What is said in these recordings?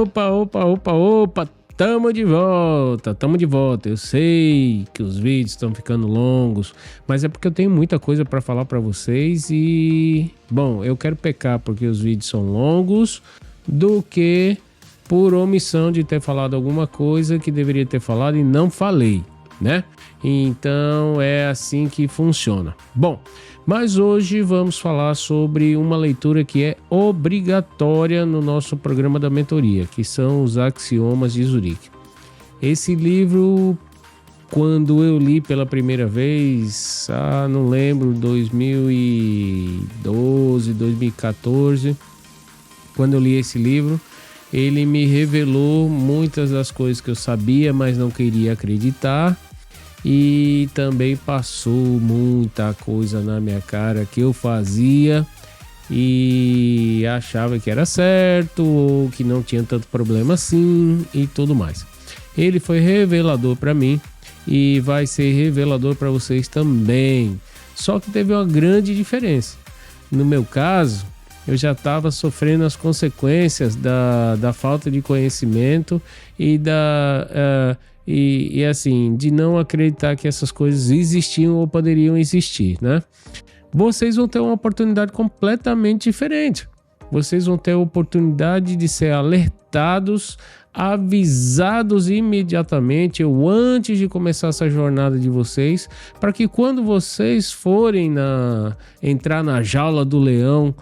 Opa, tamo de volta. Eu sei que os vídeos estão ficando longos, mas é porque eu tenho muita coisa para falar para vocês e, bom, eu quero pecar porque os vídeos são longos do que por omissão de ter falado alguma coisa que deveria ter falado e não falei, né? Então é assim que funciona. Bom, mas hoje vamos falar sobre uma leitura que é obrigatória no nosso programa da mentoria, que são os Axiomas de Zurique. Esse livro, quando eu li pela primeira vez, não lembro, 2012, 2014, quando eu li esse livro, ele me revelou muitas das coisas que eu sabia, mas não queria acreditar. E também passou muita coisa na minha cara que eu fazia e achava que era certo ou que não tinha tanto problema assim e tudo mais. Ele foi revelador para mim e vai ser revelador para vocês também. Só que teve uma grande diferença. No meu caso, eu já estava sofrendo as consequências da falta de conhecimento e assim, de não acreditar que essas coisas existiam ou poderiam existir, né? Vocês vão ter uma oportunidade completamente diferente. Vocês vão ter a oportunidade de ser alertados, avisados imediatamente ou antes de começar essa jornada de vocês, para que quando vocês forem entrar na jaula do leão,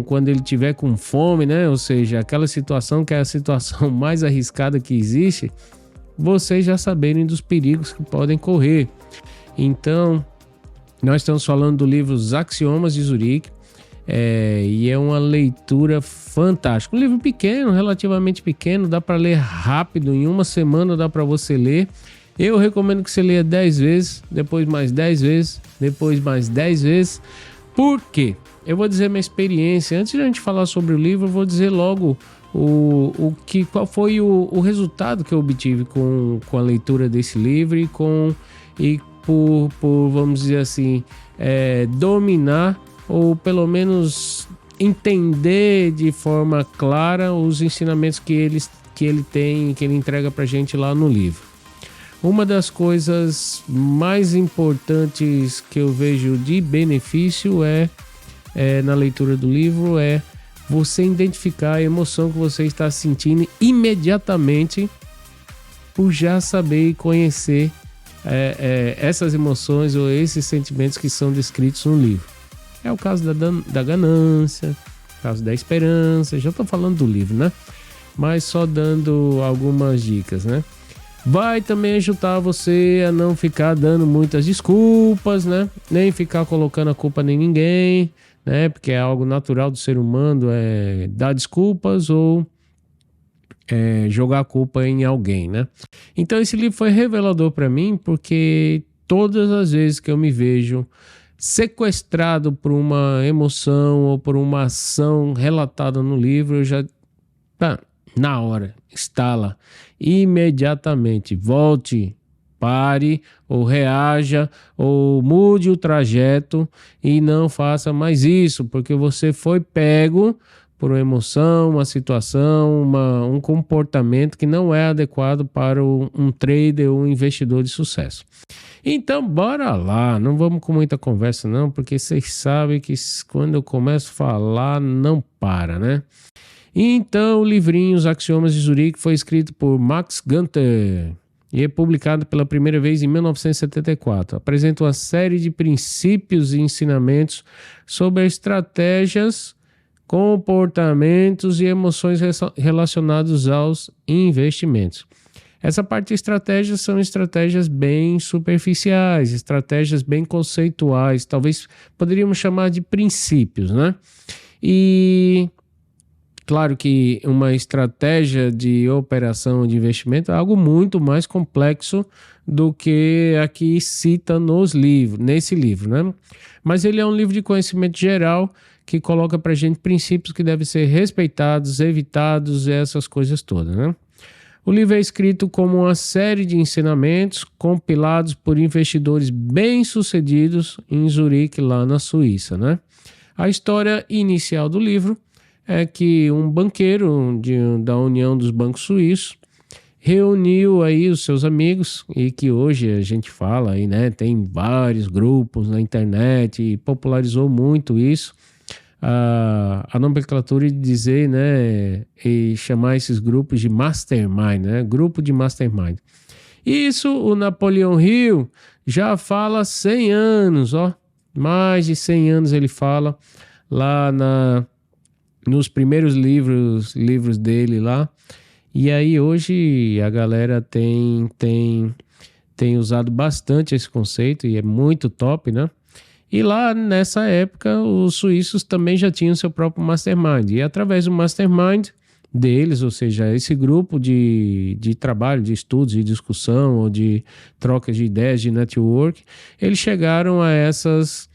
quando ele tiver com fome, né? Ou seja, aquela situação que é a situação mais arriscada que existe, vocês já saberem dos perigos que podem correr. Então, nós estamos falando do livro Os Axiomas de Zurique, e é uma leitura fantástica. Um livro pequeno, relativamente pequeno, dá para ler rápido, em uma semana dá para você ler. Eu recomendo que você leia 10 vezes, depois mais 10 vezes, depois mais 10 vezes. Por quê? Eu vou dizer minha experiência. Antes de a gente falar sobre o livro, eu vou dizer logo qual foi o resultado que eu obtive com a leitura desse livro e por vamos dizer assim, dominar ou pelo menos entender de forma clara os ensinamentos que ele tem, que ele entrega pra gente lá no livro. Uma das coisas mais importantes que eu vejo de benefício na leitura do livro é você identificar a emoção que você está sentindo imediatamente por já saber e conhecer essas emoções ou esses sentimentos que são descritos no livro. É o caso da ganância, o caso da esperança, já estou falando do livro, né? Mas só dando algumas dicas, né? Vai também ajudar você a não ficar dando muitas desculpas, né? Nem ficar colocando a culpa em ninguém, né? Porque é algo natural do ser humano, dar desculpas ou jogar a culpa em alguém, né? Então esse livro foi revelador para mim porque todas as vezes que eu me vejo sequestrado por uma emoção ou por uma ação relatada no livro, eu já na hora, instala imediatamente, volte, pare ou reaja ou mude o trajeto e não faça mais isso, porque você foi pego por uma emoção, uma situação, um comportamento que não é adequado para um trader ou um investidor de sucesso. Então, bora lá, não vamos com muita conversa não, porque vocês sabem que quando eu começo a falar, não para, né? Então, o livrinho Os Axiomas de Zurique foi escrito por Max Gunther e é publicado pela primeira vez em 1974. Apresenta uma série de princípios e ensinamentos sobre estratégias, comportamentos e emoções relacionados aos investimentos. Essa parte de estratégias são estratégias bem superficiais, estratégias bem conceituais, talvez poderíamos chamar de princípios, né? E claro que uma estratégia de operação de investimento é algo muito mais complexo do que aqui cita nesse livro, né? Mas ele é um livro de conhecimento geral que coloca para a gente princípios que devem ser respeitados, evitados, essas coisas todas, né? O livro é escrito como uma série de ensinamentos compilados por investidores bem-sucedidos em Zurique, lá na Suíça, né? A história inicial do livro é que um banqueiro da União dos Bancos Suíços reuniu aí os seus amigos, e que hoje a gente fala aí, né? Tem vários grupos na internet e popularizou muito isso. A nomenclatura de dizer, né? E chamar esses grupos de mastermind, né? Grupo de mastermind. Isso o Napoleão Hill já fala há 100 anos, ó. Mais de 100 anos ele fala lá nos primeiros livros dele lá. E aí hoje a galera tem usado bastante esse conceito e é muito top, né? E lá nessa época os suíços também já tinham seu próprio mastermind. E através do mastermind deles, ou seja, esse grupo de trabalho, de estudos, de discussão ou de troca de ideias, de network, eles chegaram a essas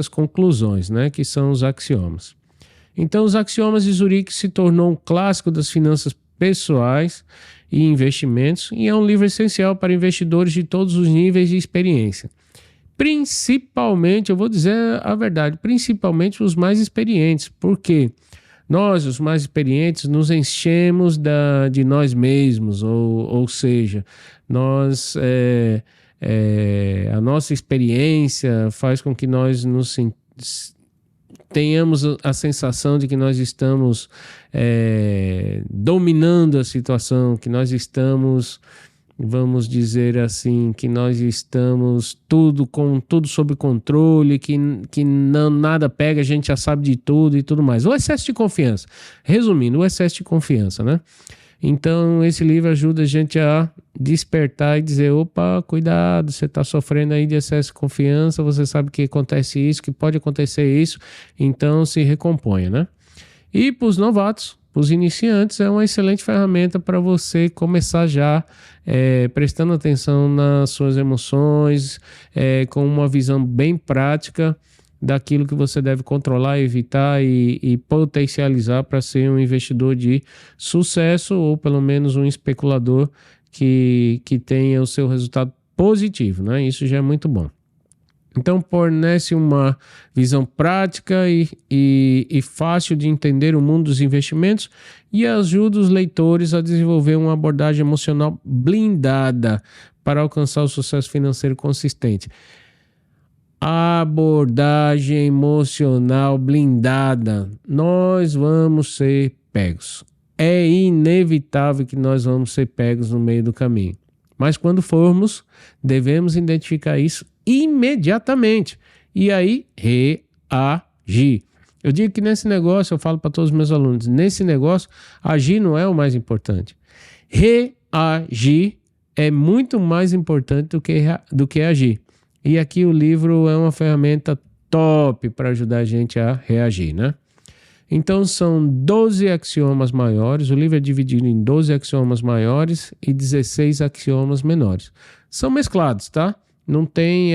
conclusões, né? Que são os axiomas. Então, os axiomas de Zurique se tornou um clássico das finanças pessoais e investimentos, e é um livro essencial para investidores de todos os níveis de experiência. Principalmente, eu vou dizer a verdade, principalmente os mais experientes, porque nós, os mais experientes, nos enchemos de nós mesmos, ou seja, a nossa experiência faz com que nós tenhamos a sensação de que nós estamos dominando a situação, que nós estamos, vamos dizer assim, que nós estamos tudo sob controle, que nada pega, a gente já sabe de tudo e tudo mais. O excesso de confiança. Resumindo, o excesso de confiança, né? Então, esse livro ajuda a gente a despertar e dizer, opa, cuidado, você está sofrendo aí de excesso de confiança, você sabe que acontece isso, que pode acontecer isso, então se recomponha, né? E para os novatos, para os iniciantes, é uma excelente ferramenta para você começar já prestando atenção nas suas emoções, com uma visão bem prática daquilo que você deve controlar, evitar e potencializar para ser um investidor de sucesso ou pelo menos um especulador que tenha o seu resultado positivo, né? Isso já é muito bom. Então, fornece uma visão prática e fácil de entender o mundo dos investimentos e ajuda os leitores a desenvolver uma abordagem emocional blindada para alcançar o sucesso financeiro consistente. Abordagem emocional blindada. Nós vamos ser pegos. É inevitável que nós vamos ser pegos no meio do caminho. Mas quando formos, devemos identificar isso imediatamente. E aí, reagir. Eu digo que nesse negócio, eu falo para todos os meus alunos, nesse negócio, agir não é o mais importante. Reagir é muito mais importante do que agir. E aqui o livro é uma ferramenta top para ajudar a gente a reagir, né? Então são 12 axiomas maiores, o livro é dividido em 12 axiomas maiores e 16 axiomas menores. São mesclados, tá? Não tem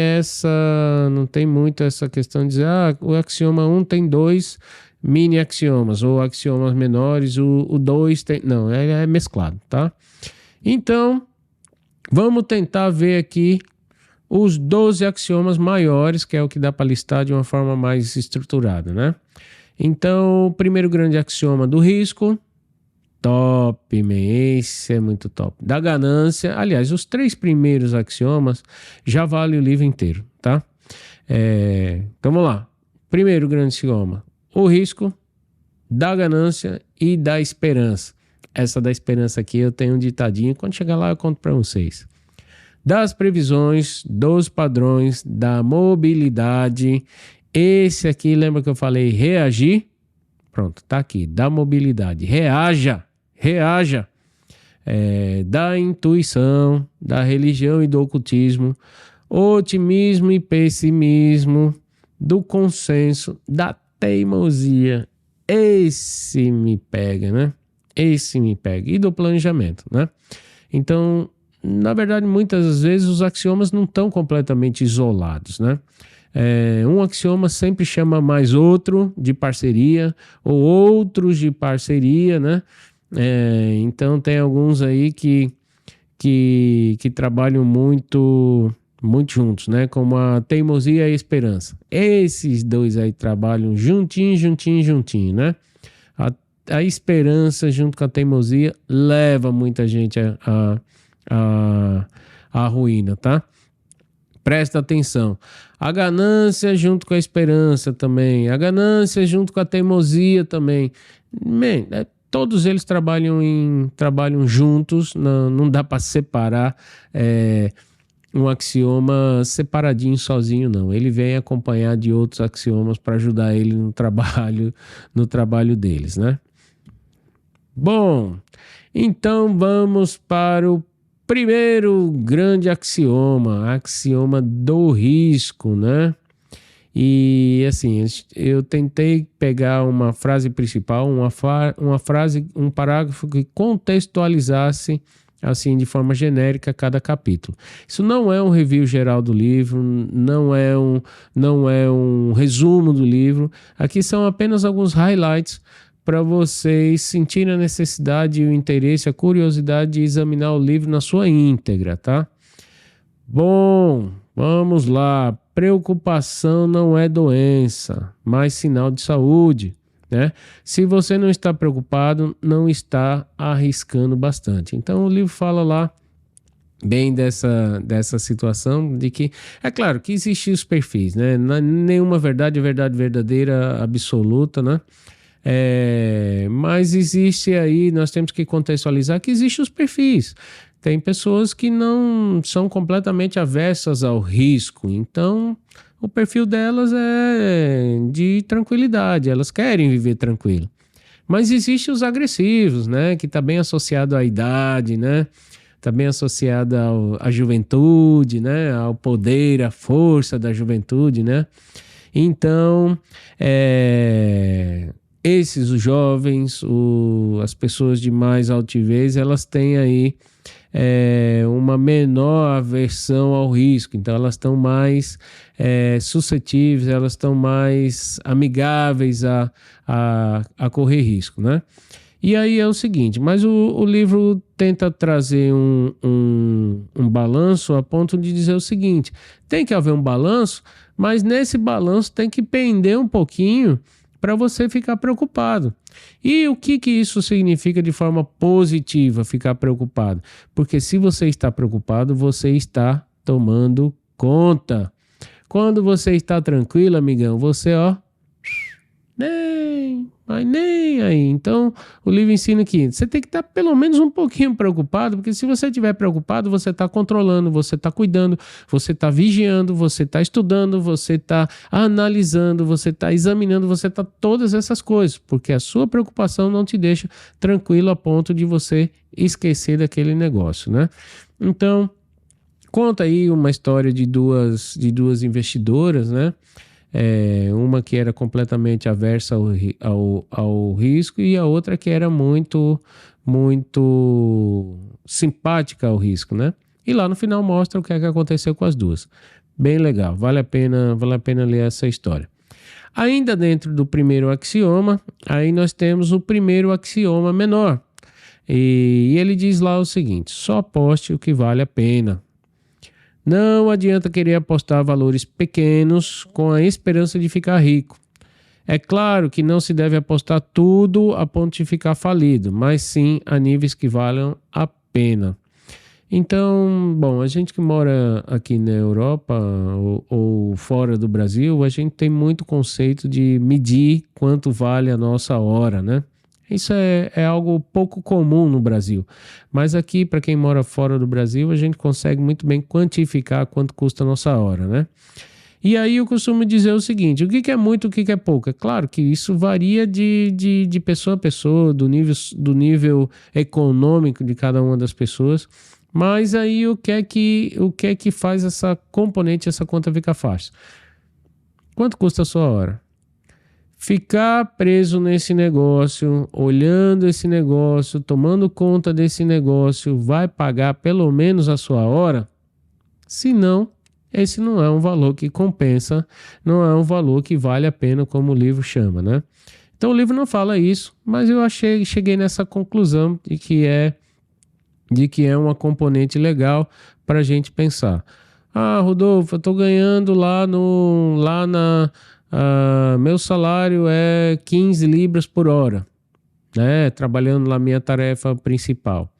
muito essa questão de dizer, o axioma 1 tem 2 mini axiomas, ou axiomas menores, o 2 tem... Não, é mesclado, tá? Então, vamos tentar ver aqui os 12 axiomas maiores, que é o que dá para listar de uma forma mais estruturada, né? Então, o primeiro grande axioma do risco, top, man, esse é muito top. Da ganância, aliás, os 3 primeiros axiomas já vale o livro inteiro, tá? Então, vamos lá. Primeiro grande axioma, o risco, da ganância e da esperança. Essa da esperança aqui eu tenho um ditadinho, quando chegar lá eu conto para vocês. Das previsões, dos padrões, da mobilidade. Esse aqui, lembra que eu falei reagir? Pronto, tá aqui, da mobilidade. Reaja. Da intuição, da religião e do ocultismo, otimismo e pessimismo, do consenso, da teimosia. Esse me pega, né? E do planejamento, né? Então, na verdade, muitas vezes os axiomas não estão completamente isolados, né? Um axioma sempre chama mais outro de parceria, ou outros de parceria, né? Então tem alguns aí que trabalham muito juntos, né? Como a teimosia e a esperança. Esses dois aí trabalham juntinho, né? a esperança junto com a teimosia leva muita gente à ruína, tá? Presta atenção. A ganância junto com a esperança também. A ganância junto com a teimosia também. Todos eles trabalham juntos. Não dá para separar um axioma separadinho sozinho, não. Ele vem acompanhado de outros axiomas para ajudar ele no trabalho deles, né? Bom, então vamos para o primeiro grande axioma do risco, né? E assim, eu tentei pegar uma frase principal, uma frase, um parágrafo que contextualizasse assim de forma genérica cada capítulo. Isso não é um review geral do livro, não é um resumo do livro. Aqui são apenas alguns highlights para vocês sentirem a necessidade, o interesse, a curiosidade de examinar o livro na sua íntegra, tá? Bom, vamos lá. Preocupação não é doença, mas sinal de saúde, né? Se você não está preocupado, não está arriscando bastante. Então o livro fala lá bem dessa situação de que, é claro que existem os perfis, né? Nenhuma verdade é verdade verdadeira absoluta, né? Mas existe aí, nós temos que contextualizar que existem os perfis. Tem pessoas que não são completamente aversas ao risco, então o perfil delas é de tranquilidade, elas querem viver tranquilo. Mas existem os agressivos, né? Que está bem associado à idade, né? Está bem associado à juventude, né? Ao poder, à força da juventude, né? Então, esses, os jovens, as pessoas de mais altivez, elas têm aí uma menor aversão ao risco, então elas estão mais suscetíveis, elas estão mais amigáveis a correr risco, né? E aí é o seguinte, mas o livro tenta trazer um balanço a ponto de dizer o seguinte, tem que haver um balanço, mas nesse balanço tem que pender um pouquinho para você ficar preocupado. E o que isso significa de forma positiva, ficar preocupado? Porque se você está preocupado, você está tomando conta. Quando você está tranquilo, amigão, você, nem aí. Então, o livro ensina que você tem que estar pelo menos um pouquinho preocupado, porque se você estiver preocupado, você está controlando, você está cuidando, você está vigiando, você está estudando, você está analisando, você está examinando, você está todas essas coisas, porque a sua preocupação não te deixa tranquilo a ponto de você esquecer daquele negócio, né? Então, conta aí uma história de duas investidoras, né? Uma que era completamente aversa ao risco e a outra que era muito simpática ao risco, né? E lá no final mostra o que é que aconteceu com as duas. Bem legal, vale a pena ler essa história. Ainda dentro do primeiro axioma, aí nós temos o primeiro axioma menor. E ele diz lá o seguinte: só aposte o que vale a pena. Não adianta querer apostar valores pequenos com a esperança de ficar rico. É claro que não se deve apostar tudo a ponto de ficar falido, mas sim a níveis que valham a pena. Então, bom, a gente que mora aqui na Europa ou fora do Brasil, a gente tem muito conceito de medir quanto vale a nossa hora, né? Isso é algo pouco comum no Brasil. Mas aqui, para quem mora fora do Brasil, a gente consegue muito bem quantificar quanto custa a nossa hora, né? E aí eu costumo dizer o seguinte: o que é muito, o que é pouco? É claro que isso varia de pessoa a pessoa, do nível econômico de cada uma das pessoas. Mas aí o que é que faz essa componente, essa conta ficar fácil? Quanto custa a sua hora? Ficar preso nesse negócio, olhando esse negócio, tomando conta desse negócio, vai pagar pelo menos a sua hora? Se não, esse não é um valor que compensa, não é um valor que vale a pena, como o livro chama, né? Então o livro não fala isso, mas eu cheguei nessa conclusão de que é uma componente legal para a gente pensar. Rodolfo, eu estou ganhando meu salário é 15 libras por hora. né? Trabalhando na minha tarefa principal.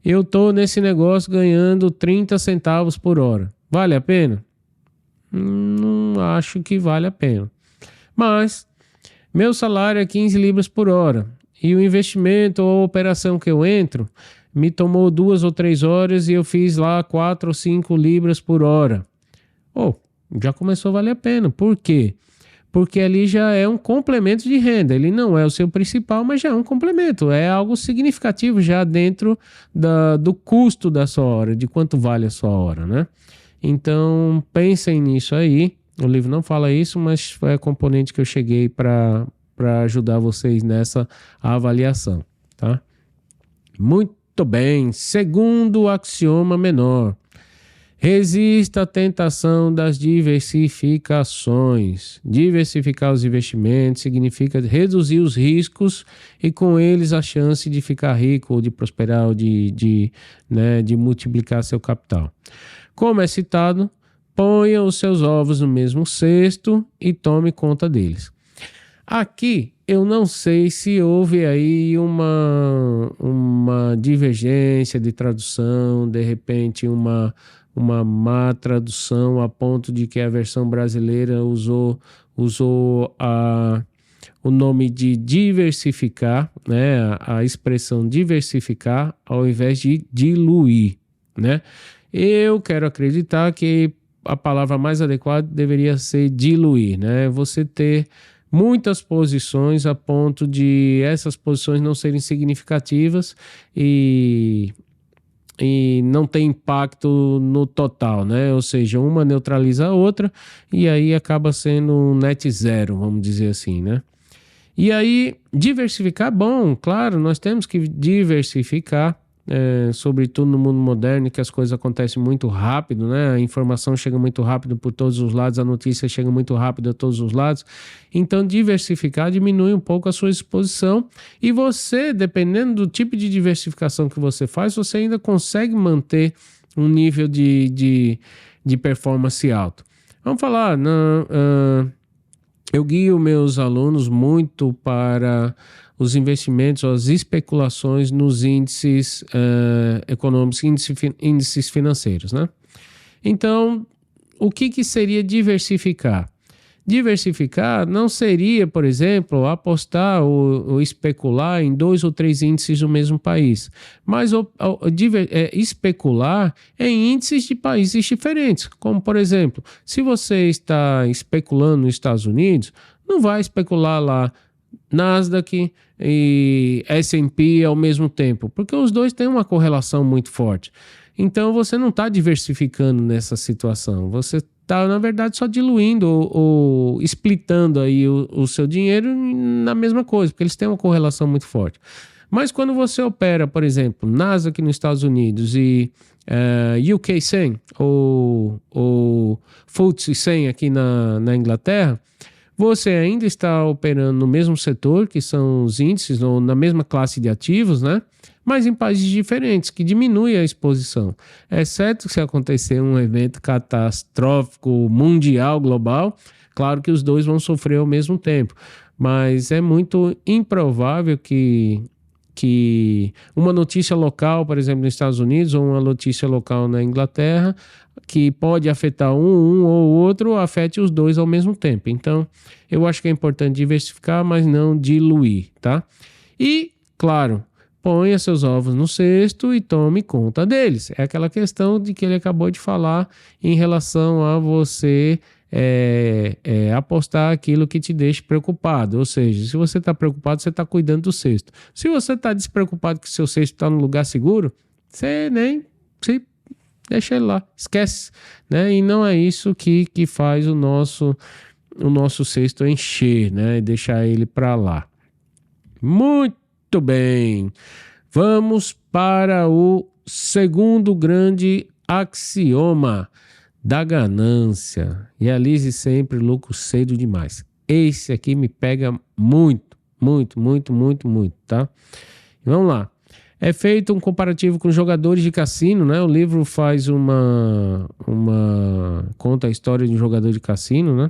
Eu estou nesse negócio ganhando 30 centavos por hora. Vale a pena? Não acho que vale a pena. Mas meu salário é 15 libras por hora. E o investimento ou a operação que eu entro me tomou 2 ou 3 horas e eu fiz lá 4 ou 5 libras por hora. Já começou a valer a pena. Por quê? Porque ali já é um complemento de renda. Ele não é o seu principal, mas já é um complemento. É algo significativo já dentro do custo da sua hora, de quanto vale a sua hora, né? Então, pensem nisso aí. O livro não fala isso, mas foi a componente que eu cheguei para ajudar vocês nessa avaliação, tá? Muito bem. Segundo axioma menor. Resista à tentação das diversificações. Diversificar os investimentos significa reduzir os riscos e com eles a chance de ficar rico ou de prosperar ou de multiplicar seu capital. Como é citado, ponha os seus ovos no mesmo cesto e tome conta deles. Aqui eu não sei se houve aí uma divergência de tradução, de repente uma má tradução a ponto de que a versão brasileira usou o nome de diversificar, né? A expressão diversificar ao invés de diluir, né? Eu quero acreditar que a palavra mais adequada deveria ser diluir, né? Você ter muitas posições a ponto de essas posições não serem significativas e não tem impacto no total, né? Ou seja, uma neutraliza a outra e aí acaba sendo um net zero, vamos dizer assim, né? E aí, diversificar, bom, claro, nós temos que diversificar, sobretudo no mundo moderno, que as coisas acontecem muito rápido, né? A informação chega muito rápido por todos os lados, a notícia chega muito rápido a todos os lados. Então, diversificar diminui um pouco a sua exposição e você, dependendo do tipo de diversificação que você faz, você ainda consegue manter um nível de performance alto. Vamos falar, eu guio meus alunos muito para os investimentos, as especulações nos índices econômicos, índices financeiros, né? Então, o que seria diversificar? Diversificar não seria, por exemplo, apostar ou especular em 2 ou 3 índices do mesmo país, mas especular em índices de países diferentes, como, por exemplo, se você está especulando nos Estados Unidos, não vai especular lá Nasdaq e S&P ao mesmo tempo, porque os dois têm uma correlação muito forte. Então você não está diversificando nessa situação, você está, na verdade, só diluindo ou splitando aí o seu dinheiro na mesma coisa, porque eles têm uma correlação muito forte. Mas quando você opera, por exemplo, Nasdaq nos Estados Unidos e UK 100 ou FTSE 100 aqui na Inglaterra, você ainda está operando no mesmo setor, que são os índices, ou na mesma classe de ativos, né? Mas em países diferentes, que diminui a exposição. Exceto se acontecer um evento catastrófico mundial, global, claro que os dois vão sofrer ao mesmo tempo. Mas é muito improvável que uma notícia local, por exemplo, nos Estados Unidos, ou uma notícia local na Inglaterra, que pode afetar um ou outro, afete os dois ao mesmo tempo. Então, eu acho que é importante diversificar, mas não diluir, tá? E, claro, ponha seus ovos no cesto e tome conta deles. É aquela questão de que ele acabou de falar em relação a você apostar aquilo que te deixa preocupado. Ou seja, se você está preocupado, você está cuidando do cesto. Se você está despreocupado que o seu cesto está no lugar seguro, você nem se deixa ele lá, esquece, né? E não é isso que faz o nosso cesto encher, né? E deixar ele para lá. Muito bem. Vamos para o segundo grande axioma da ganância. Realize sempre lucro cedo demais. Esse aqui me pega muito, muito, muito, muito, muito, tá? Vamos lá. É feito um comparativo com jogadores de cassino, né? O livro faz conta a história de um jogador de cassino, né?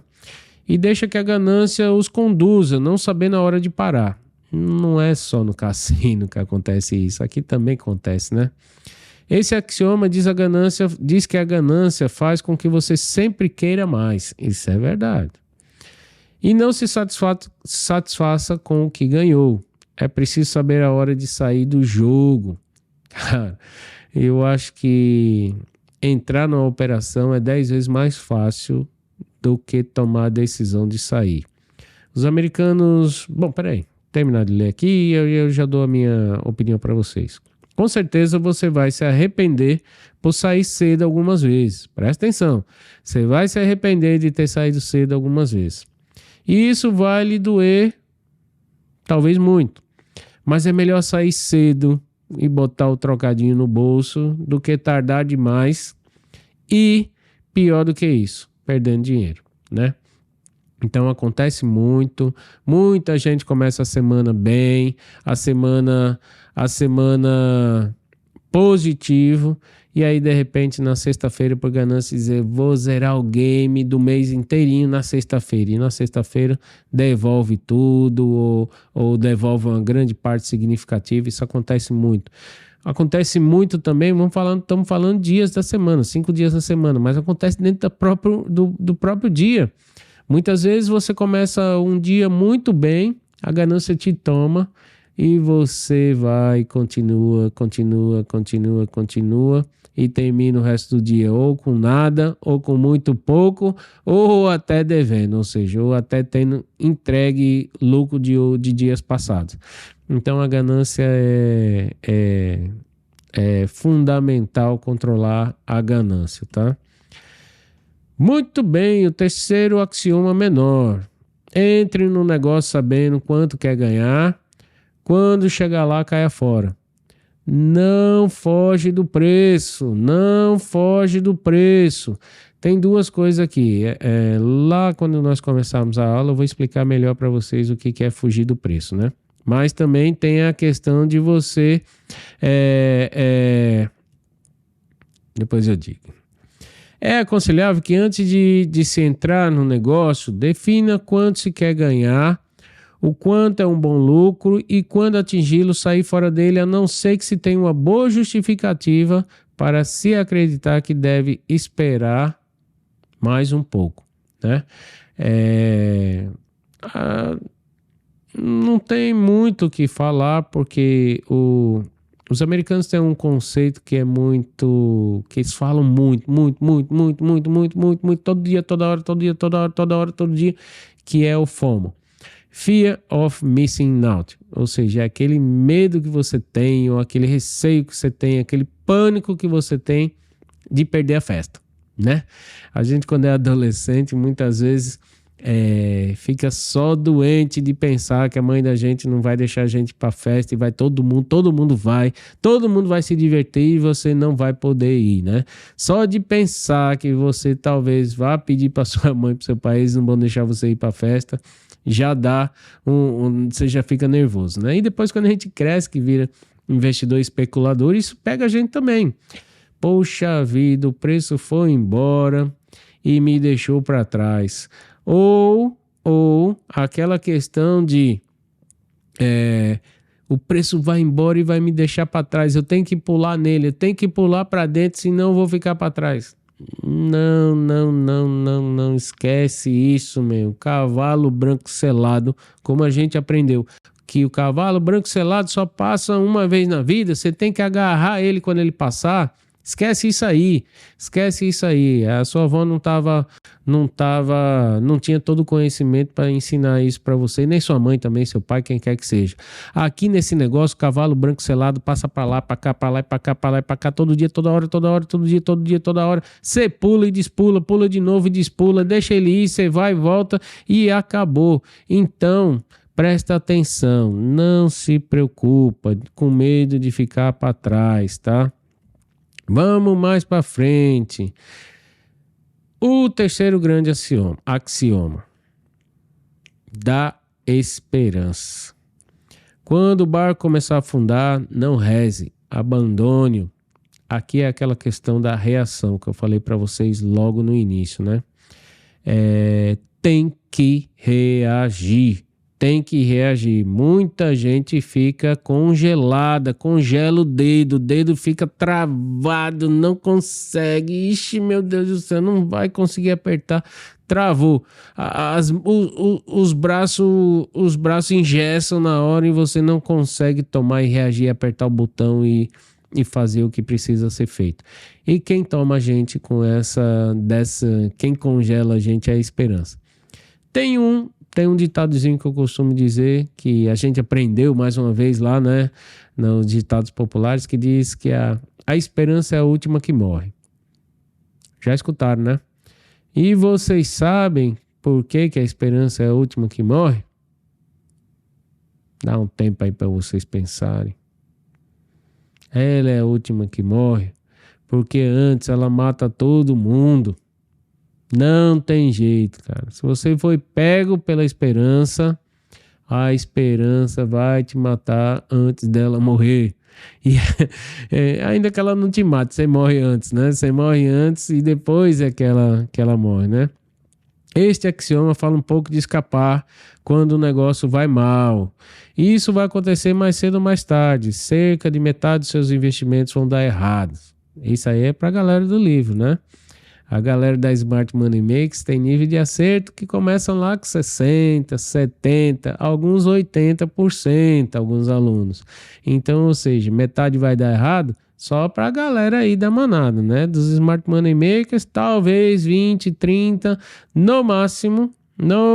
E deixa que a ganância os conduza, não sabendo a hora de parar. Não é só no cassino que acontece isso, aqui também acontece, né? Esse axioma diz que a ganância faz com que você sempre queira mais. Isso é verdade. E não se satisfaça com o que ganhou. É preciso saber a hora de sair do jogo. Cara, eu acho que entrar numa operação é 10 vezes mais fácil do que tomar a decisão de sair. Os americanos... Bom, peraí. Terminar de ler aqui e eu já dou a minha opinião para vocês. Com certeza você vai se arrepender por sair cedo algumas vezes. Presta atenção. Você vai se arrepender de ter saído cedo algumas vezes. E isso vai lhe doer, talvez muito. Mas é melhor sair cedo e botar o trocadinho no bolso do que tardar demais e, pior do que isso, perdendo dinheiro, né? Então acontece muito, muita gente começa a semana bem, a semana positivo, e aí de repente na sexta-feira por ganância dizer vou zerar o game do mês inteirinho na sexta-feira, e na sexta-feira devolve tudo ou devolve uma grande parte significativa. Isso acontece muito. Acontece muito também, estamos falando dias da semana, 5 dias da semana, mas acontece dentro do próprio dia. Muitas vezes você começa um dia muito bem, a ganância te toma e você vai, continua e termina o resto do dia ou com nada, ou com muito pouco, ou até devendo, ou seja, ou até tendo entregue lucro de dias passados. Então a ganância é fundamental controlar a ganância, tá? Muito bem, o terceiro axioma menor. Entre no negócio sabendo quanto quer ganhar, quando chegar lá, caia fora. Não foge do preço, não foge do preço. Tem duas coisas aqui. Lá quando nós começarmos a aula, eu vou explicar melhor para vocês o que é fugir do preço, né? Mas também tem a questão de você... Depois eu digo. É aconselhável que antes de se entrar no negócio, defina quanto se quer ganhar, o quanto é um bom lucro e quando atingi-lo, sair fora dele, a não ser que se tenha uma boa justificativa para se acreditar que deve esperar mais um pouco, né? Não tem muito o que falar, porque os americanos têm um conceito que é muito... que eles falam muito, todo dia, toda hora, todo dia, que é o FOMO. Fear of Missing Out. Ou seja, é aquele medo que você tem, ou aquele receio que você tem, aquele pânico que você tem de perder a festa, né? A gente, quando é adolescente, muitas vezes... fica só doente de pensar que a mãe da gente não vai deixar a gente ir pra festa e vai todo mundo vai se divertir e você não vai poder ir, né? Só de pensar que você talvez vá pedir pra sua mãe, pro seu pai, eles não vão deixar você ir pra festa, já dá você já fica nervoso, né? E depois quando a gente cresce, que vira investidor especulador, isso pega a gente também. Poxa vida, o preço foi embora e me deixou pra trás. Ou aquela questão de o preço vai embora e vai me deixar para trás, eu tenho que pular nele, eu tenho que pular para dentro, senão eu vou ficar para trás. Não esquece isso, meu. Cavalo branco selado, como a gente aprendeu, que o cavalo branco selado só passa uma vez na vida, você tem que agarrar ele quando ele passar. Esquece isso aí. A sua avó não tinha todo o conhecimento para ensinar isso para você, nem sua mãe também, seu pai, quem quer que seja. Aqui nesse negócio, o cavalo branco selado passa para lá, para cá, para lá e para cá, para lá e para cá, todo dia, toda hora, todo dia, toda hora. Você pula e despula, pula de novo e despula, deixa ele ir, você vai e volta e acabou. Então, presta atenção, não se preocupa com medo de ficar para trás, tá? Vamos mais para frente. O terceiro grande axioma da esperança. Quando o barco começar a afundar, não reze, abandone-o. Aqui é aquela questão da reação que eu falei para vocês logo no início, né? Tem que reagir. tem que reagir. Muita gente fica congelada, congela o dedo fica travado, não consegue. Ixi, meu Deus do céu, não vai conseguir apertar. Travou. Os braços engessam na hora e você não consegue tomar e reagir, apertar o botão e fazer o que precisa ser feito. E quem toma a gente com quem congela a gente é a esperança. Tem um ditadozinho que eu costumo dizer, que a gente aprendeu mais uma vez lá, né, nos ditados populares, que diz que a esperança é a última que morre. Já escutaram, né? E vocês sabem por que a esperança é a última que morre? Dá um tempo aí para vocês pensarem. Ela é a última que morre porque antes ela mata todo mundo. Não tem jeito, cara. Se você foi pego pela esperança, a esperança vai te matar antes dela morrer. E ainda que ela não te mate, você morre antes, né? Você morre antes e depois é que ela morre, né? Este axioma fala um pouco de escapar quando o negócio vai mal. Isso vai acontecer mais cedo ou mais tarde. Cerca de metade dos seus investimentos vão dar errado. Isso aí é pra galera do livro, né? A galera da Smart Money Makers tem nível de acerto que começam lá com 60%, 70%, alguns 80%, alguns alunos. Então, ou seja, metade vai dar errado só para a galera aí da manada, né? Dos Smart Money Makers, talvez 20%, 30%, no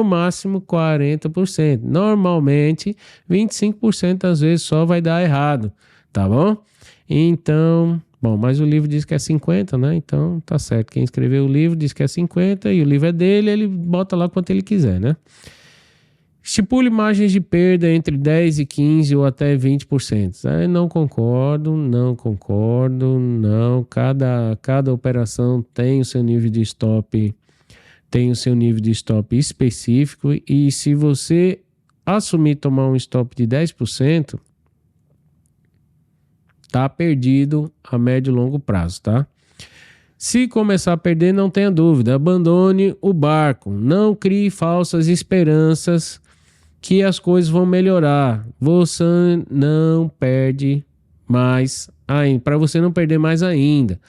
máximo 40%. Normalmente, 25% às vezes só vai dar errado, tá bom? Então... Bom, mas o livro diz que é 50, né? Então tá certo. Quem escreveu o livro diz que é 50 e o livro é dele, ele bota lá quanto ele quiser, né? Estipule margens de perda entre 10 e 15 ou até 20%. Não concordo. Cada operação tem o seu nível de stop, específico, e se você assumir tomar um stop de 10%, tá perdido a médio e longo prazo, tá? Se começar a perder, não tenha dúvida, abandone o barco. Não crie falsas esperanças que as coisas vão melhorar. Você não perde mais ainda. Para você não perder mais ainda,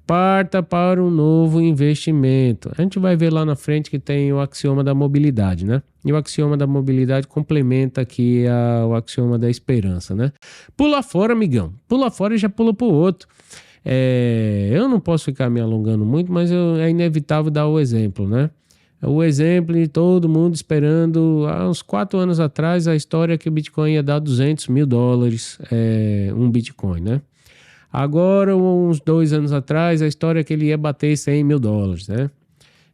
parta para um novo investimento. A gente vai ver lá na frente que tem o axioma da mobilidade, né? E o axioma da mobilidade complementa aqui o axioma da esperança, né? Pula fora, amigão. Pula fora e já pula pro outro. Eu não posso ficar me alongando muito, mas é inevitável dar o exemplo, né? O exemplo de todo mundo esperando, há uns 4 anos atrás, a história que o Bitcoin ia dar $200 mil, um Bitcoin, né? Agora, uns 2 anos atrás, a história é que ele ia bater $100 mil, né?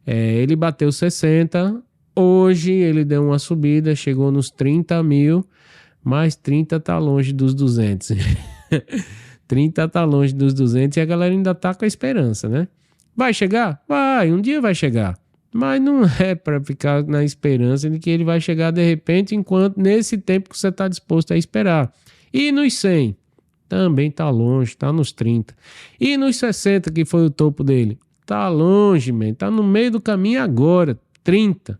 Ele bateu 60, hoje ele deu uma subida, chegou nos 30 mil, mas 30 tá longe dos 200. 30 tá longe dos 200 e a galera ainda tá com a esperança, né? Vai chegar? Vai, um dia vai chegar. Mas não é para ficar na esperança de que ele vai chegar de repente, enquanto nesse tempo que você está disposto a esperar. E nos 100? Também tá longe, tá nos 30. E nos 60, que foi o topo dele? Tá longe, man. Tá no meio do caminho agora, 30.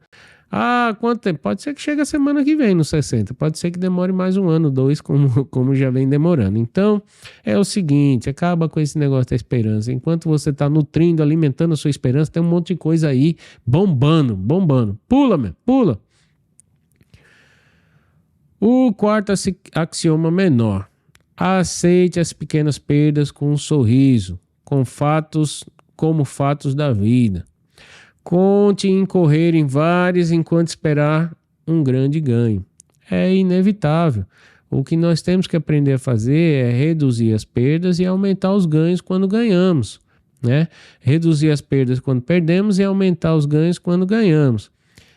Quanto tempo? Pode ser que chegue a semana que vem nos 60. Pode ser que demore mais 1 ano, 2, como já vem demorando. Então, é o seguinte, acaba com esse negócio da esperança. Enquanto você tá nutrindo, alimentando a sua esperança, tem um monte de coisa aí bombando. Pula, man, pula. O quarto axioma menor. Aceite as pequenas perdas com um sorriso, como fatos da vida. Conte em correr em vários enquanto esperar um grande ganho. É inevitável. O que nós temos que aprender a fazer é reduzir as perdas e aumentar os ganhos quando ganhamos, né? Reduzir as perdas quando perdemos e aumentar os ganhos quando ganhamos.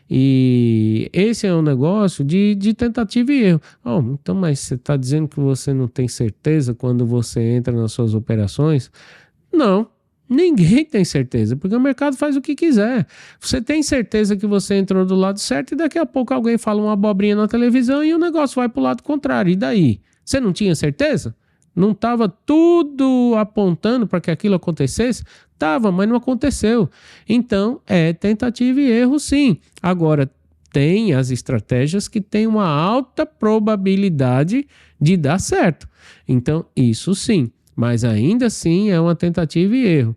E esse é um negócio de tentativa e erro. Então, mas você está dizendo que você não tem certeza quando você entra nas suas operações? Não. Ninguém tem certeza, porque o mercado faz o que quiser. Você tem certeza que você entrou do lado certo e daqui a pouco alguém fala uma abobrinha na televisão e o negócio vai para o lado contrário. E daí? Você não tinha certeza? Não estava tudo apontando para que aquilo acontecesse? Estava, mas não aconteceu. Então, é tentativa e erro, sim. Agora, tem as estratégias que têm uma alta probabilidade de dar certo. Então, isso sim, mas ainda assim é uma tentativa e erro.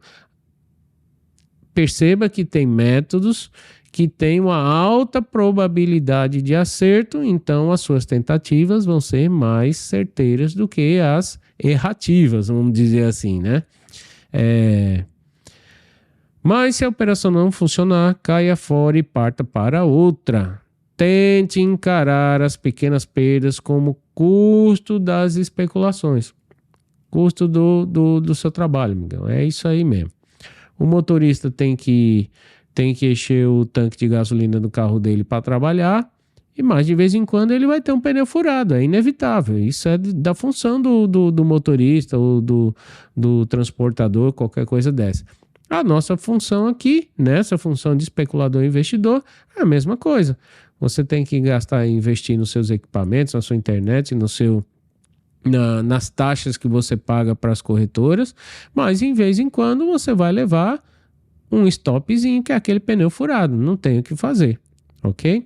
Perceba que tem métodos que têm uma alta probabilidade de acerto, então as suas tentativas vão ser mais certeiras do que as errativas, vamos dizer assim, né? Mas se a operação não funcionar, caia fora e parta para outra. Tente encarar as pequenas perdas como custo das especulações. Custo do seu trabalho, Miguel. É isso aí mesmo. O motorista tem que encher o tanque de gasolina do carro dele para trabalhar, mas de vez em quando ele vai ter um pneu furado, é inevitável. Isso é da função do motorista ou do transportador, qualquer coisa dessa. A nossa função aqui, nessa função de especulador e investidor, é a mesma coisa. Você tem que investir nos seus equipamentos, na sua internet, nas taxas que você paga para as corretoras, mas em vez em quando você vai levar um stopzinho, que é aquele pneu furado, não tem o que fazer, ok?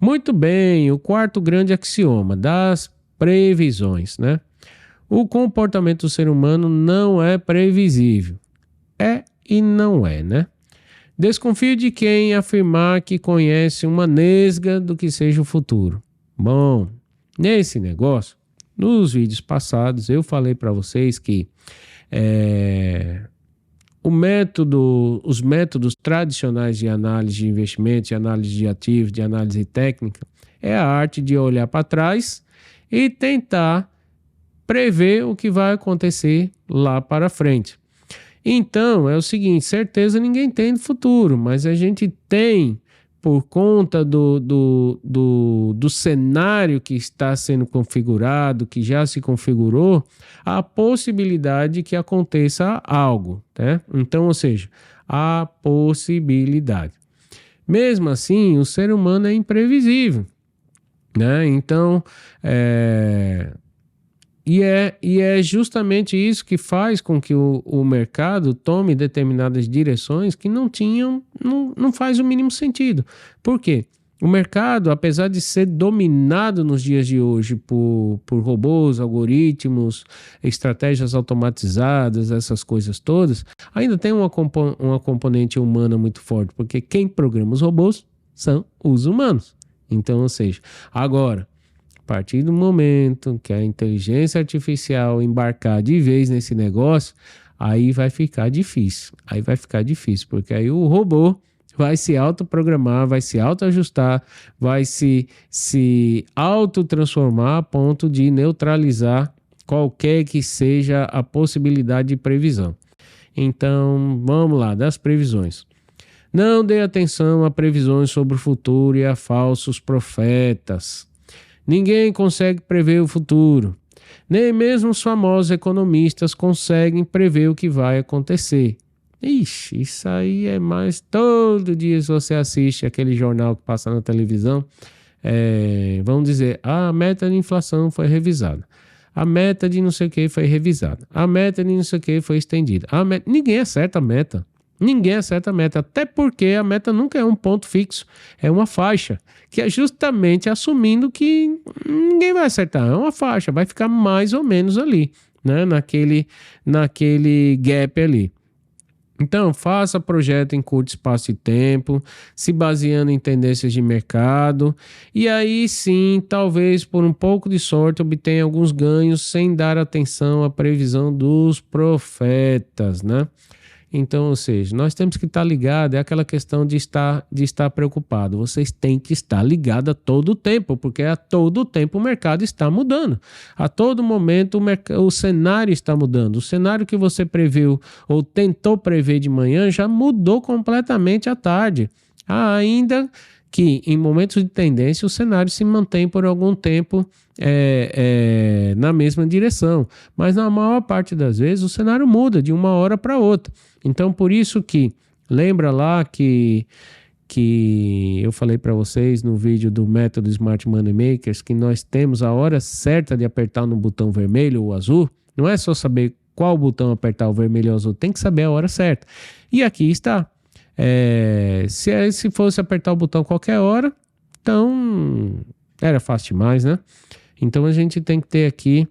Muito bem, o quarto grande axioma das previsões, né? O comportamento do ser humano não é previsível. É e não é, né? Desconfio de quem afirmar que conhece uma nesga do que seja o futuro. Bom, nesse negócio, nos vídeos passados eu falei para vocês que os métodos tradicionais de análise de investimentos, de análise de ativos, de análise técnica, é a arte de olhar para trás e tentar prever o que vai acontecer lá para frente. Então, é o seguinte, certeza ninguém tem do futuro, mas a gente tem, por conta do cenário que está sendo configurado, que já se configurou, a possibilidade que aconteça algo, né? Então, ou seja, a possibilidade. Mesmo assim, o ser humano é imprevisível, né? Então, E é justamente isso que faz com que o mercado tome determinadas direções que não faz o mínimo sentido. Por quê? O mercado, apesar de ser dominado nos dias de hoje por robôs, algoritmos, estratégias automatizadas, essas coisas todas, ainda tem uma componente humana muito forte, porque quem programa os robôs são os humanos. Então, ou seja, agora, a partir do momento que a inteligência artificial embarcar de vez nesse negócio, aí vai ficar difícil. Porque aí o robô vai se autoprogramar, vai se autoajustar, vai se autotransformar a ponto de neutralizar qualquer que seja a possibilidade de previsão. Então, vamos lá, das previsões. Não dê atenção a previsões sobre o futuro e a falsos profetas. Ninguém consegue prever o futuro. Nem mesmo os famosos economistas conseguem prever o que vai acontecer. Ixi, isso aí é mais... Todo dia se você assiste aquele jornal que passa na televisão, vamos dizer, a meta de inflação foi revisada. A meta de não sei o que foi revisada. A meta de não sei o que foi estendida. Ninguém acerta a meta. Ninguém acerta a meta, até porque a meta nunca é um ponto fixo, é uma faixa, que é justamente assumindo que ninguém vai acertar, é uma faixa, vai ficar mais ou menos ali, né? naquele gap ali. Então, faça projeto em curto espaço de tempo, se baseando em tendências de mercado, e aí sim, talvez por um pouco de sorte, obtenha alguns ganhos sem dar atenção à previsão dos profetas, né? Então, ou seja, nós temos que estar ligados, é aquela questão de estar preocupado. Vocês têm que estar ligados a todo tempo, porque a todo tempo o mercado está mudando. A todo momento o cenário está mudando. O cenário que você previu ou tentou prever de manhã já mudou completamente à tarde. Ainda que em momentos de tendência o cenário se mantém por algum tempo na mesma direção. Mas na maior parte das vezes o cenário muda de uma hora para outra. Então, por isso que, lembra lá que eu falei para vocês no vídeo do método Smart Money Makers que nós temos a hora certa de apertar no botão vermelho ou azul? Não é só saber qual botão apertar, o vermelho ou azul, tem que saber a hora certa. E aqui está. Se fosse apertar o botão qualquer hora, Então, era fácil demais, né? Então a gente tem que ter aqui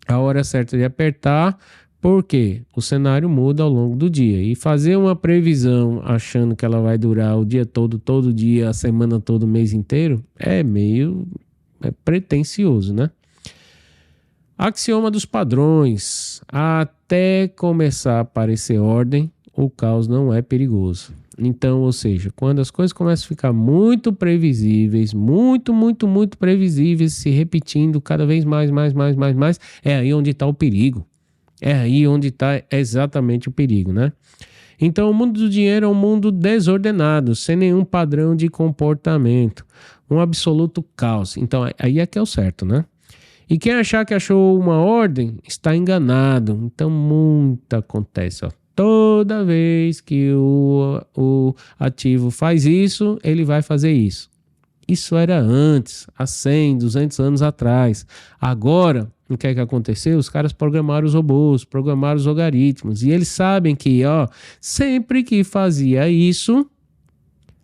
a hora certa de apertar, porque o cenário muda ao longo do dia. E fazer uma previsão achando que ela vai durar o dia todo dia, a semana toda, o mês inteiro, é meio pretensioso, né? Axioma dos padrões. Até começar a aparecer ordem, o caos não é perigoso. Então, ou seja, quando as coisas começam a ficar muito previsíveis, muito previsíveis, se repetindo cada vez mais, é aí onde está o perigo. É aí onde está exatamente o perigo, né? Então, o mundo do dinheiro é um mundo desordenado, sem nenhum padrão de comportamento. Um absoluto caos. Então, aí é que é o certo, né? E quem achar que achou uma ordem, está enganado. Então, muito acontece, ó. Toda vez que o ativo faz isso, ele vai fazer isso. Isso era antes, há 100, 200 anos atrás. Agora, o que é que aconteceu? Os caras programaram os robôs, programaram os algoritmos. E eles sabem que, ó, sempre que fazia isso,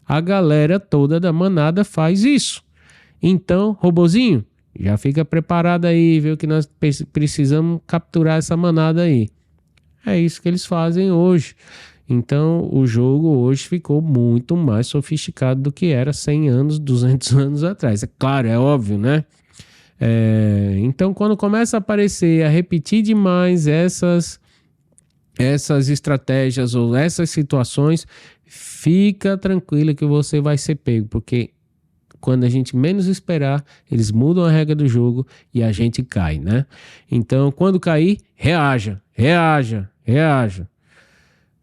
a galera toda da manada faz isso. Então, robozinho, já fica preparado aí, viu, que nós precisamos capturar essa manada aí. É isso que eles fazem hoje. Então, o jogo hoje ficou muito mais sofisticado do que era 100 anos, 200 anos atrás. É claro, é óbvio, né? Então, quando começa a aparecer, a repetir demais essas estratégias ou essas situações, fica tranquilo que você vai ser pego, porque quando a gente menos esperar, eles mudam a regra do jogo e a gente cai, né? Então, quando cair, reaja.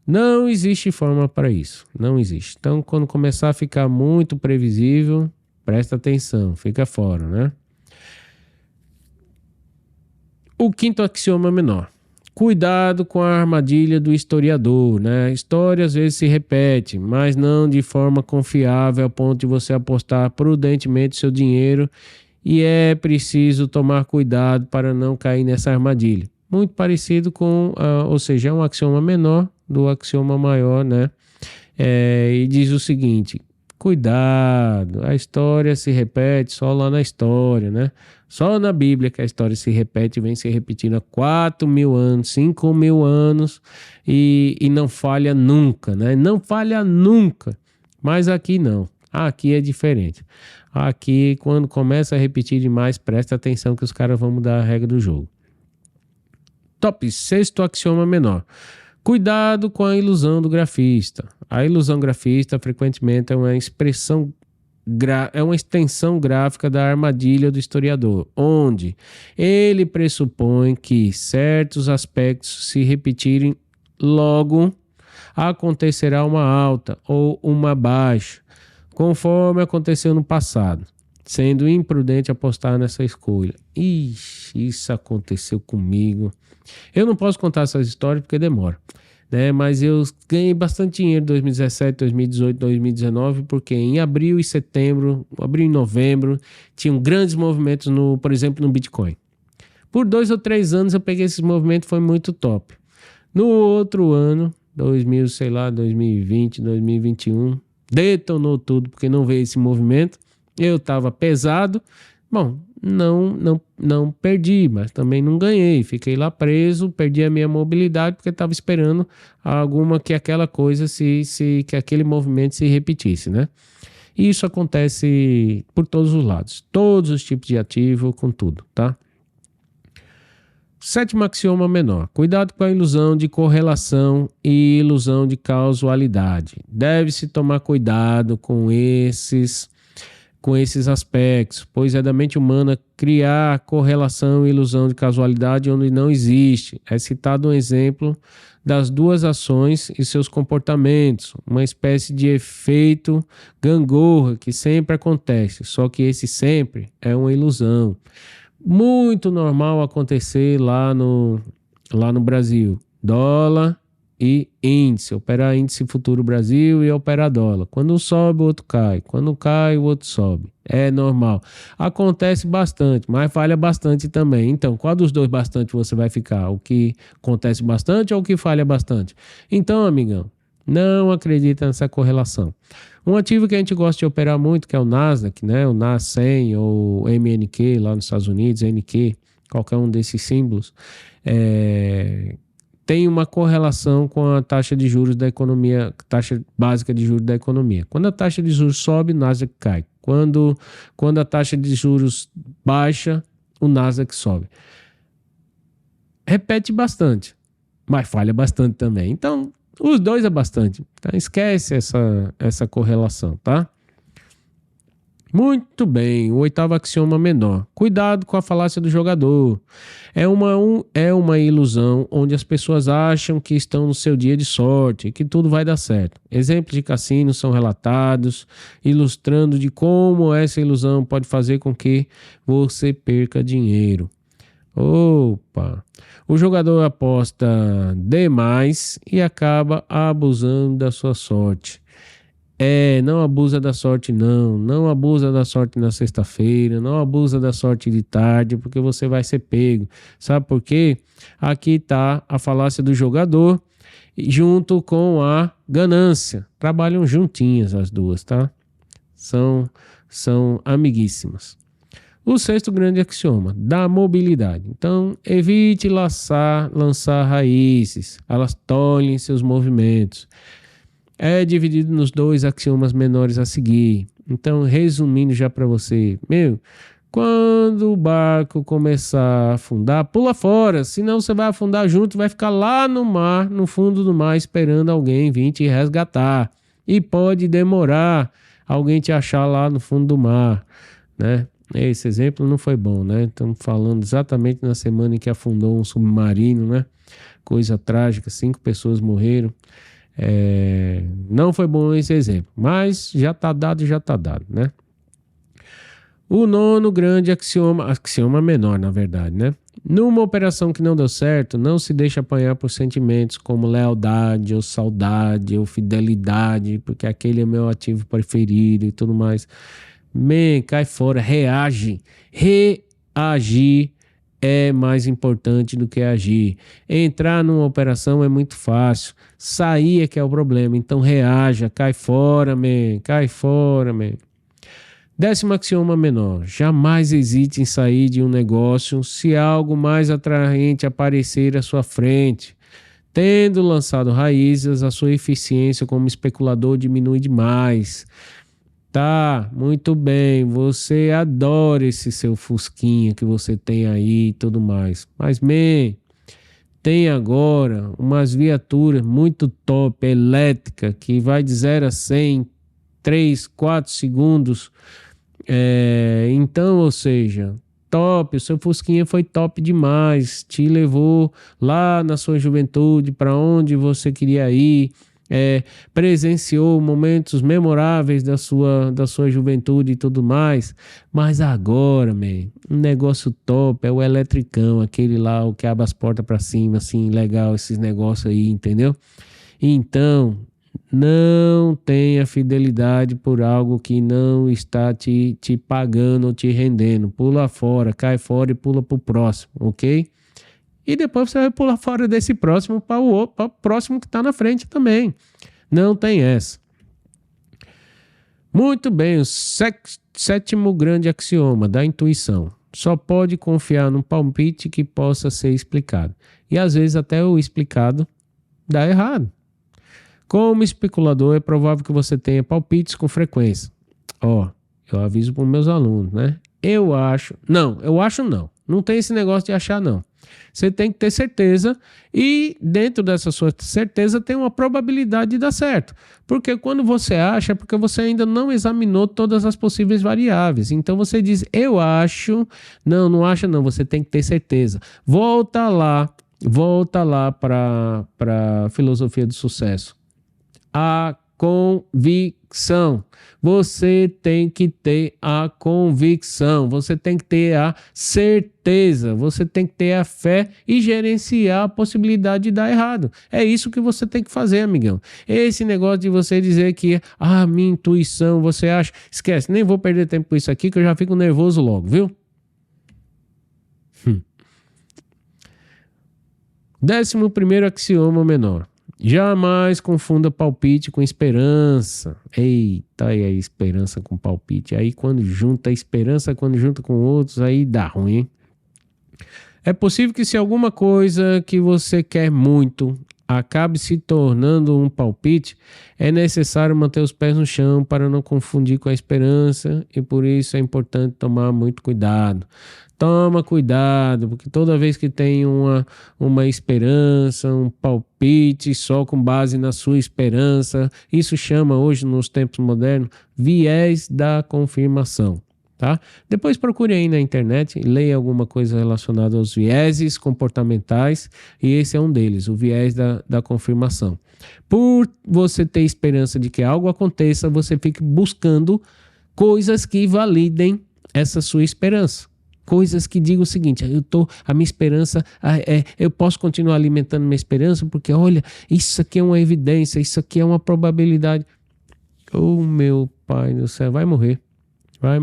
Não existe forma para isso, não existe. Então, quando começar a ficar muito previsível, presta atenção, fica fora, né? O quinto axioma menor. Cuidado com a armadilha do historiador, né? A história às vezes se repete, mas não de forma confiável ao ponto de você apostar prudentemente seu dinheiro, e é preciso tomar cuidado para não cair nessa armadilha. Muito parecido com, ou seja, é um axioma menor do axioma maior, né? E diz o seguinte: cuidado, a história se repete só lá na história, né? Só na Bíblia que a história se repete, vem se repetindo há 4.000 anos, 5.000 anos e não falha nunca, né? Não falha nunca, mas aqui não, aqui é diferente. Aqui, quando começa a repetir demais, presta atenção que os caras vão mudar a regra do jogo. Top 6º axioma menor. Cuidado com a ilusão do grafista. A ilusão grafista frequentemente é uma extensão gráfica da armadilha do historiador, onde ele pressupõe que certos aspectos se repetirem, logo acontecerá uma alta ou uma baixa, conforme aconteceu no passado, sendo imprudente apostar nessa escolha. Ixi, isso aconteceu comigo. Eu não posso contar essas histórias porque demora, né? Mas eu ganhei bastante dinheiro em 2017, 2018, 2019, porque em abril e novembro, tinham grandes movimentos, por exemplo, no Bitcoin. Por 2 ou 3 anos eu peguei esses movimentos, foi muito top. No outro ano, 2020, 2021, detonou tudo, porque não veio esse movimento. Eu estava pesado. Bom, não perdi, mas também não ganhei. Fiquei lá preso, perdi a minha mobilidade porque estava esperando que aquela coisa que aquele movimento se repetisse, né? E isso acontece por todos os lados, todos os tipos de ativo, com tudo, tá? 7º axioma menor. Cuidado com a ilusão de correlação e ilusão de causalidade. Deve-se tomar cuidado com esses aspectos, pois é da mente humana criar correlação e ilusão de casualidade onde não existe. É citado um exemplo das duas ações e seus comportamentos, uma espécie de efeito gangorra que sempre acontece, só que esse sempre é uma ilusão. Muito normal acontecer lá no Brasil. Dólar e índice, operar índice futuro Brasil e operar dólar. Quando um sobe, o outro cai. Quando cai, o outro sobe. É normal. Acontece bastante, mas falha bastante também. Então, qual dos dois bastante você vai ficar? O que acontece bastante ou o que falha bastante? Então, amigão, Não acredita nessa correlação. Um ativo que a gente gosta de operar muito, que é o Nasdaq, né? O NAS 100 ou MNQ lá nos Estados Unidos, NQ, qualquer um desses símbolos, tem uma correlação com a taxa de juros da economia, taxa básica de juros da economia. Quando a taxa de juros sobe, o Nasdaq cai. Quando a taxa de juros baixa, o Nasdaq sobe. Repete bastante, mas falha bastante também. Então, os dois é bastante. Então, esquece essa correlação, tá? Muito bem, o oitavo axioma menor. Cuidado com a falácia do jogador. É uma ilusão onde as pessoas acham que estão no seu dia de sorte, que tudo vai dar certo. Exemplos de cassino são relatados, ilustrando de como essa ilusão pode fazer com que você perca dinheiro. Opa! O jogador aposta demais e acaba abusando da sua sorte. Não abusa da sorte não. Não abusa da sorte na sexta-feira, não abusa da sorte de tarde, porque você vai ser pego. Sabe por quê? Aqui está a falácia do jogador junto com a ganância. Trabalham juntinhas as duas, tá? São amiguíssimas. O sexto grande axioma, da mobilidade. Então, evite lançar raízes, elas tolhem seus movimentos. É dividido nos dois axiomas menores a seguir. Então, resumindo já para você, quando o barco começar a afundar, pula fora, senão você vai afundar junto, vai ficar lá no mar, no fundo do mar, esperando alguém vir te resgatar. E pode demorar alguém te achar lá no fundo do mar, né? Esse exemplo não foi bom, né? Estamos falando exatamente na semana em que afundou um submarino, né? Coisa trágica, 5 pessoas morreram. Não foi bom esse exemplo, mas já está dado, né? O nono grande axioma menor, na verdade, né? Numa operação que não deu certo, não se deixa apanhar por sentimentos como lealdade, ou saudade, ou fidelidade, porque aquele é meu ativo preferido e tudo mais. Cai fora, reage. Reagir é mais importante do que agir. Entrar numa operação é muito fácil. Sair é que é o problema. Então reaja, cai fora, cai fora, 10º axioma menor. Jamais hesite em sair de um negócio se algo mais atraente aparecer à sua frente. Tendo lançado raízes, a sua eficiência como especulador diminui demais. Tá, muito bem, você adora esse seu fusquinha que você tem aí e tudo mais. Mas, tem agora umas viaturas muito top, elétrica, que vai de 0 a 100 em 3, 4 segundos. Então, ou seja, top, o seu fusquinha foi top demais, te levou lá na sua juventude para onde você queria ir. Presenciou momentos memoráveis da sua juventude e tudo mais, mas agora, um negócio top é o eletricão, aquele lá, o que abre as portas para cima, assim, legal, esses negócios aí, entendeu? Então, não tenha fidelidade por algo que não está te pagando ou te rendendo. Pula fora, cai fora e pula pro próximo, ok? E depois você vai pular fora desse próximo para o próximo que está na frente também. Não tem essa. Muito bem, o sétimo grande axioma da intuição. Só pode confiar num palpite que possa ser explicado. E às vezes até o explicado dá errado. Como especulador, é provável que você tenha palpites com frequência. Eu aviso para os meus alunos, né? Eu acho não. Não tem esse negócio de achar, não. Você tem que ter certeza e dentro dessa sua certeza tem uma probabilidade de dar certo. Porque quando você acha é porque você ainda não examinou todas as possíveis variáveis. Então você diz, eu acho. Não acha não, você tem que ter certeza. Volta lá para a filosofia do sucesso. A convicção. Você tem que ter a convicção, você tem que ter a certeza, você tem que ter a fé e gerenciar a possibilidade de dar errado. É isso que você tem que fazer, amigão. Esse negócio de você dizer que minha intuição, você acha, esquece, nem vou perder tempo com isso aqui que eu já fico nervoso logo, viu? 11º axioma menor. Jamais confunda palpite com esperança. Eita, e aí esperança com palpite. Aí quando junta a esperança, quando junta com outros, aí dá ruim, hein? É possível que se alguma coisa que você quer muito acabe se tornando um palpite, é necessário manter os pés no chão para não confundir com a esperança e por isso é importante tomar muito cuidado. Toma cuidado, porque toda vez que tem uma esperança, um palpite só com base na sua esperança, isso chama hoje nos tempos modernos viés da confirmação. Tá? Depois procure aí na internet, leia alguma coisa relacionada aos vieses comportamentais e esse é um deles, o viés da confirmação. Por você ter esperança de que algo aconteça, você fica buscando coisas que validem essa sua esperança. Coisas que digam o seguinte, a minha esperança, eu posso continuar alimentando minha esperança porque olha, isso aqui é uma evidência, isso aqui é uma probabilidade. Oh meu pai do céu, vai morrer. Vai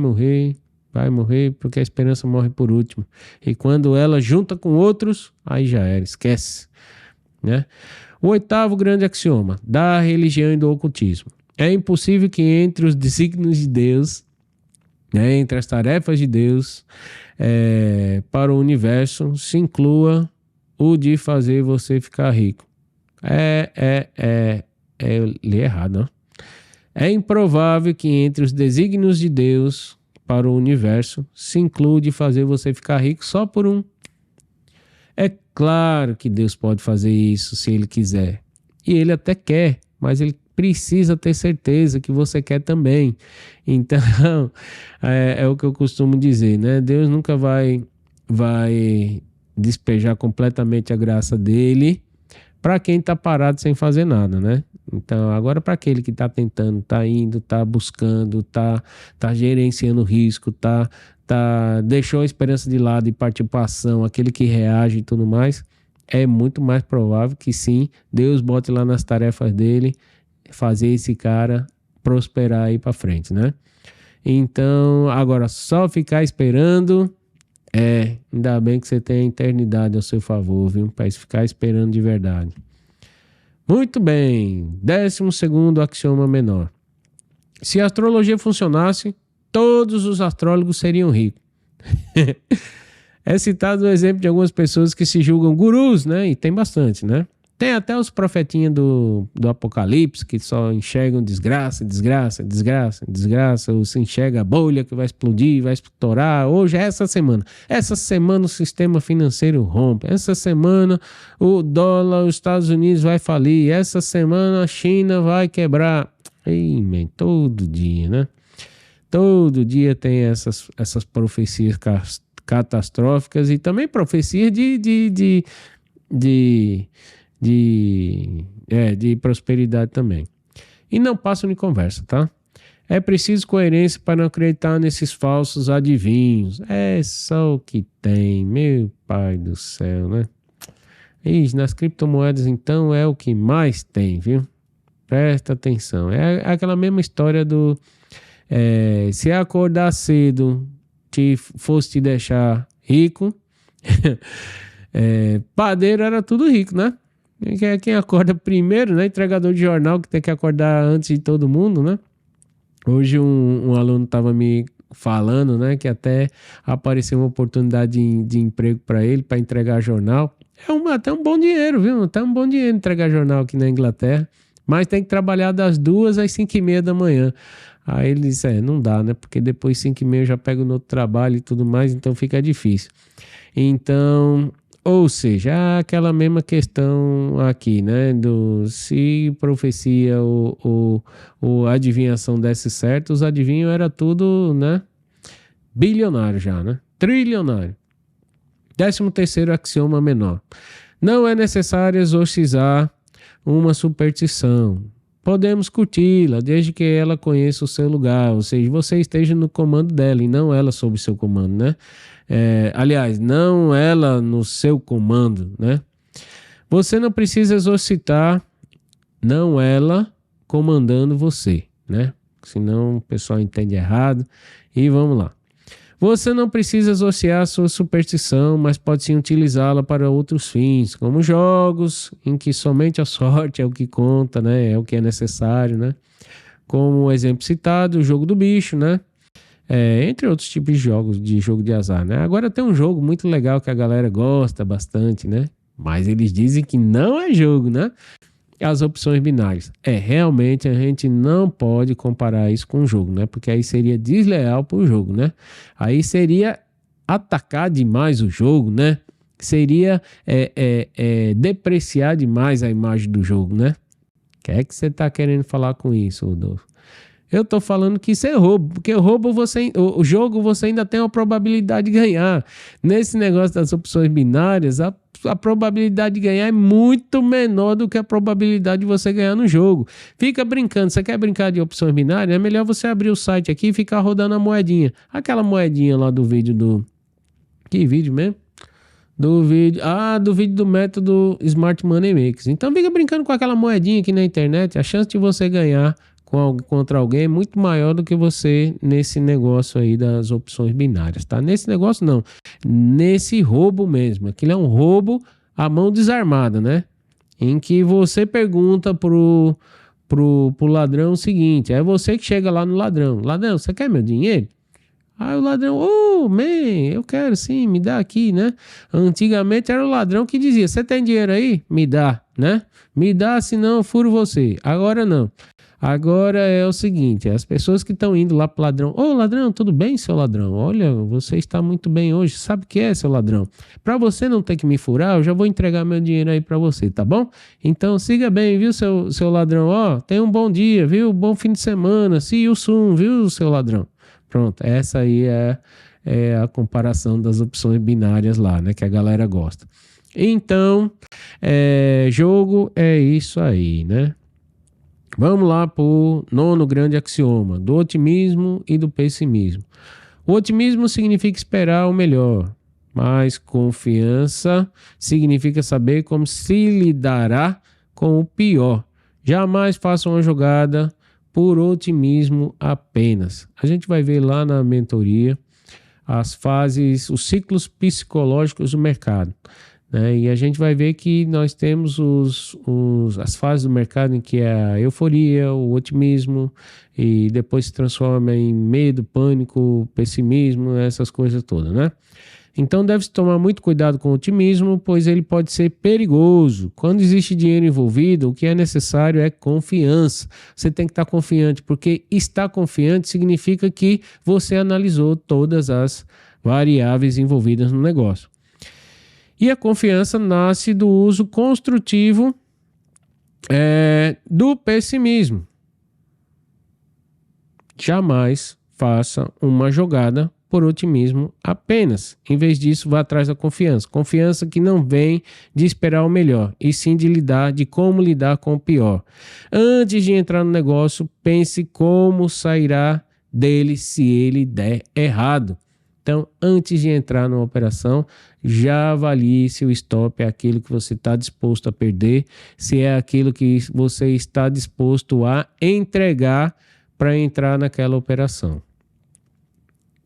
morrer, porque a esperança morre por último. E quando ela junta com outros, aí já era, esquece. Né? O 8º grande axioma da religião e do ocultismo. É impossível que entre os desígnios de Deus, né, entre as tarefas de Deus para o universo, se inclua o de fazer você ficar rico. Eu li errado, não? É improvável que entre os desígnios de Deus para o universo se inclua de fazer você ficar rico só por um. É claro que Deus pode fazer isso se Ele quiser. E Ele até quer, mas Ele precisa ter certeza que você quer também. Então, é o que eu costumo dizer, né? Deus nunca vai despejar completamente a graça dele para quem está parado sem fazer nada, né? Então, agora para aquele que está tentando, está indo, está buscando, está gerenciando o risco, deixou a esperança de lado e partiu para ação, aquele que reage e tudo mais, é muito mais provável que sim, Deus bote lá nas tarefas dele, fazer esse cara prosperar aí para frente, né? Então, agora só ficar esperando, ainda bem que você tem a eternidade ao seu favor, viu? Para ficar esperando de verdade. Muito bem, 12º axioma menor. Se a astrologia funcionasse, todos os astrólogos seriam ricos. É citado o exemplo de algumas pessoas que se julgam gurus, né? E tem bastante, né? Tem até os profetinhas do Apocalipse que só enxergam desgraça, ou se enxerga a bolha que vai explodir, vai estourar. Hoje é essa semana. Essa semana o sistema financeiro rompe. Essa semana o dólar, os Estados Unidos vai falir. Essa semana a China vai quebrar. Todo dia, né? Todo dia tem essas profecias catastróficas e também profecias de prosperidade também. E não passam de conversa, tá? É preciso coerência para não acreditar nesses falsos adivinhos. É só o que tem, meu pai do céu, né? E nas criptomoedas, então, é o que mais tem, viu? Presta atenção. É aquela mesma história do... se acordar cedo fosse te deixar rico, padeiro era tudo rico, né? Quem acorda primeiro, né? Entregador de jornal que tem que acordar antes de todo mundo, né? Hoje um aluno estava me falando, né? Que até apareceu uma oportunidade de emprego para ele, para entregar jornal. Até um bom dinheiro, viu? Até um bom dinheiro entregar jornal aqui na Inglaterra. Mas tem que trabalhar das 2 às 5h30 da manhã. Aí ele disse, não dá, né? Porque depois 5h30 eu já pego no outro trabalho e tudo mais, então fica difícil. Então... Ou seja, aquela mesma questão aqui, né? Se profecia ou adivinhação desse certo, os adivinhos era tudo, né? Bilionário já, né? Trilionário. 13º axioma menor. Não é necessário exorcizar uma superstição. Podemos curti-la desde que ela conheça o seu lugar, ou seja, você esteja no comando dela e não ela sob seu comando, né? Aliás, não ela no seu comando, né? Você não precisa exorcitar, não ela comandando você, né? Senão o pessoal entende errado. E vamos lá. Você não precisa associar sua superstição, mas pode sim utilizá-la para outros fins, como jogos em que somente a sorte é o que conta, né? É o que é necessário, né? Como o exemplo citado, o jogo do bicho, né? Entre outros tipos de jogos, de jogo de azar, né? Agora tem um jogo muito legal que a galera gosta bastante, né? Mas eles dizem que não é jogo, né? As opções binárias. Realmente a gente não pode comparar isso com o jogo, né? Porque aí seria desleal para o jogo, né? Aí seria atacar demais o jogo, né? Seria depreciar demais a imagem do jogo, né? O que é que você está querendo falar com isso, Rodolfo? Eu tô falando que isso é roubo, porque o jogo você ainda tem uma probabilidade de ganhar. Nesse negócio das opções binárias, a probabilidade de ganhar é muito menor do que a probabilidade de você ganhar no jogo. Fica brincando, você quer brincar de opções binárias? É melhor você abrir o site aqui e ficar rodando a moedinha. Aquela moedinha lá do vídeo do... Que vídeo mesmo? Do vídeo do método Smart Money Mix. Então fica brincando com aquela moedinha aqui na internet, a chance de você ganhar contra alguém é muito maior do que você nesse negócio aí das opções binárias, tá? Nesse negócio não, nesse roubo mesmo. Aquilo é um roubo à mão desarmada, né? Em que você pergunta pro ladrão o seguinte, é você que chega lá no ladrão: ladrão, você quer meu dinheiro? Aí o ladrão: man, eu quero sim, me dá aqui, né? Antigamente era o ladrão que dizia: você tem dinheiro aí? Me dá, né? Me dá, senão eu furo você. Agora não. Agora é o seguinte, as pessoas que estão indo lá pro ladrão: ladrão, tudo bem, seu ladrão? Olha, você está muito bem hoje, sabe o que é, seu ladrão? Para você não ter que me furar, eu já vou entregar meu dinheiro aí para você, tá bom? Então siga bem, viu, seu ladrão? Tenha um bom dia, viu? Bom fim de semana, see you soon, viu, seu ladrão? Pronto, essa aí é a comparação das opções binárias lá, né, que a galera gosta. Então, jogo é isso aí, né? Vamos lá para o 9º grande axioma, do otimismo e do pessimismo. O otimismo significa esperar o melhor, mas confiança significa saber como se lidará com o pior. Jamais faça uma jogada por otimismo apenas. A gente vai ver lá na mentoria as fases, os ciclos psicológicos do mercado, né? E a gente vai ver que nós temos as fases do mercado em que é a euforia, o otimismo, e depois se transforma em medo, pânico, pessimismo, essas coisas todas, né? Então deve-se tomar muito cuidado com o otimismo, pois ele pode ser perigoso. Quando existe dinheiro envolvido, o que é necessário é confiança. Você tem que estar confiante, porque estar confiante significa que você analisou todas as variáveis envolvidas no negócio. E a confiança nasce do uso construtivo do pessimismo. Jamais faça uma jogada por otimismo apenas. Em vez disso, vá atrás da confiança. Confiança que não vem de esperar o melhor, e sim de como lidar com o pior. Antes de entrar no negócio, pense como sairá dele se ele der errado. Então, antes de entrar numa operação, já avalie se o stop é aquilo que você está disposto a perder, se é aquilo que você está disposto a entregar para entrar naquela operação.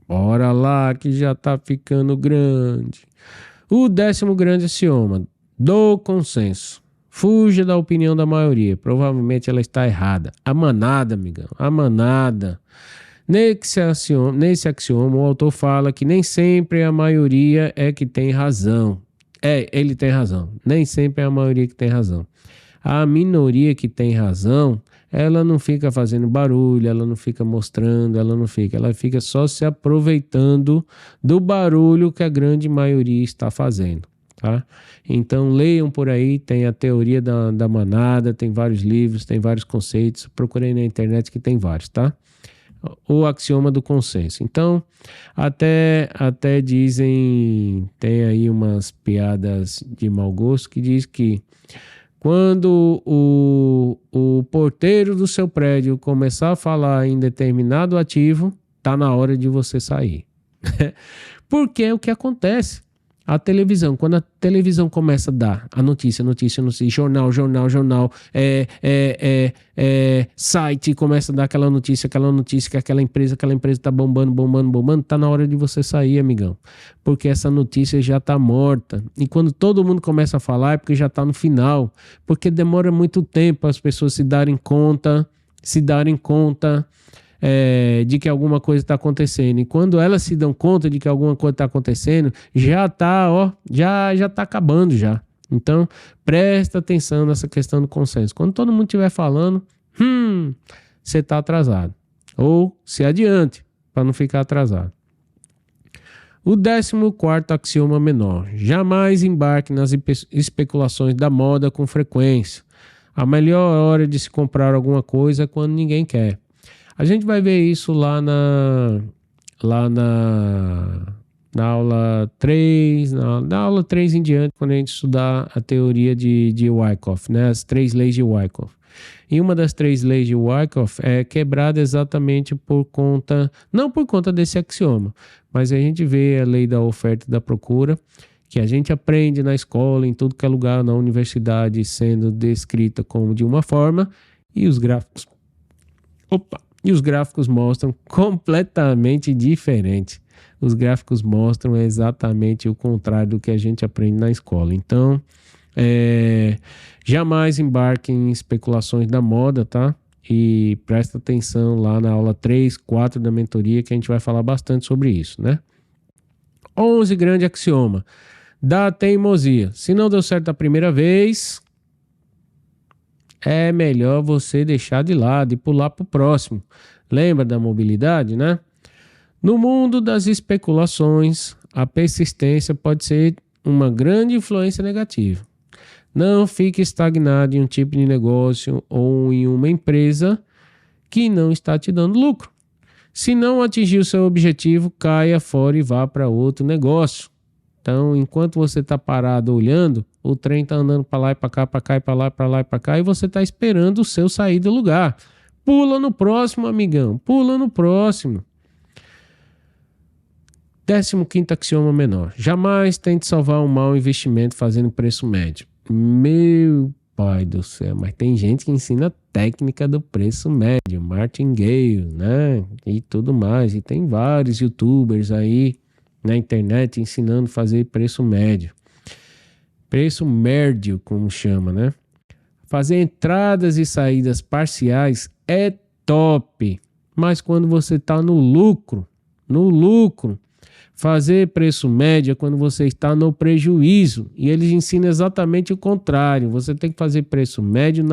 Bora lá, que já está ficando grande. O 10º grande axioma, do consenso. Fuja da opinião da maioria, provavelmente ela está errada. A manada, amigão, a manada. Nesse axioma, o autor fala que nem sempre a maioria é que tem razão. Ele tem razão. Nem sempre é a maioria que tem razão. A minoria que tem razão, ela não fica fazendo barulho, ela não fica mostrando, ela fica só se aproveitando do barulho que a grande maioria está fazendo, tá? Então leiam por aí, tem a teoria da manada, tem vários livros, tem vários conceitos, procurei na internet que tem vários, tá? O axioma do consenso. Então, até dizem, tem aí umas piadas de mau gosto que diz que quando o porteiro do seu prédio começar a falar em determinado ativo, tá na hora de você sair. Porque é o que acontece. A televisão, quando a televisão começa a dar a notícia, jornal, site, começa a dar aquela notícia que aquela empresa tá bombando, tá na hora de você sair, amigão. Porque essa notícia já tá morta. E quando todo mundo começa a falar é porque já tá no final. Porque demora muito tempo as pessoas se darem conta de que alguma coisa está acontecendo. E quando elas se dão conta de que alguma coisa está acontecendo, já está acabando já. Então, presta atenção nessa questão do consenso. Quando todo mundo estiver falando, você está atrasado. Ou se adiante, para não ficar atrasado. O 14º axioma menor. Jamais embarque nas especulações da moda com frequência. A melhor hora de se comprar alguma coisa é quando ninguém quer. A gente vai ver isso lá na aula 3, na aula 3 em diante, quando a gente estudar a teoria de Wyckoff, né? As 3 leis de Wyckoff. E uma das 3 leis de Wyckoff é quebrada exatamente não por conta desse axioma, mas a gente vê a lei da oferta e da procura, que a gente aprende na escola, em tudo que é lugar, na universidade, sendo descrita como de uma forma, e os gráficos mostram completamente diferente. Os gráficos mostram exatamente o contrário do que a gente aprende na escola. Então, jamais embarque em especulações da moda, tá? E presta atenção lá na aula 3, 4 da mentoria, que a gente vai falar bastante sobre isso, né? 11, grande axioma da teimosia. Se não deu certo a primeira vez, é melhor você deixar de lado e pular para o próximo. Lembra da mobilidade, né? No mundo das especulações, a persistência pode ser uma grande influência negativa. Não fique estagnado em um tipo de negócio ou em uma empresa que não está te dando lucro. Se não atingir o seu objetivo, caia fora e vá para outro negócio. Então, enquanto você está parado olhando, o trem está andando para lá e para cá, para cá e para lá, para lá e para cá, e você está esperando o seu sair do lugar. Pula no próximo, amigão. Pula no próximo. 15º axioma menor. Jamais tente salvar um mau investimento fazendo preço médio. Meu pai do céu, mas tem gente que ensina a técnica do preço médio. Martingale, né? E tudo mais. E tem vários youtubers aí na internet ensinando a fazer preço médio. Preço médio, como chama, né? Fazer entradas e saídas parciais é top. Mas quando você está no lucro, fazer preço médio é quando você está no prejuízo. E eles ensinam exatamente o contrário. Você tem que fazer preço médio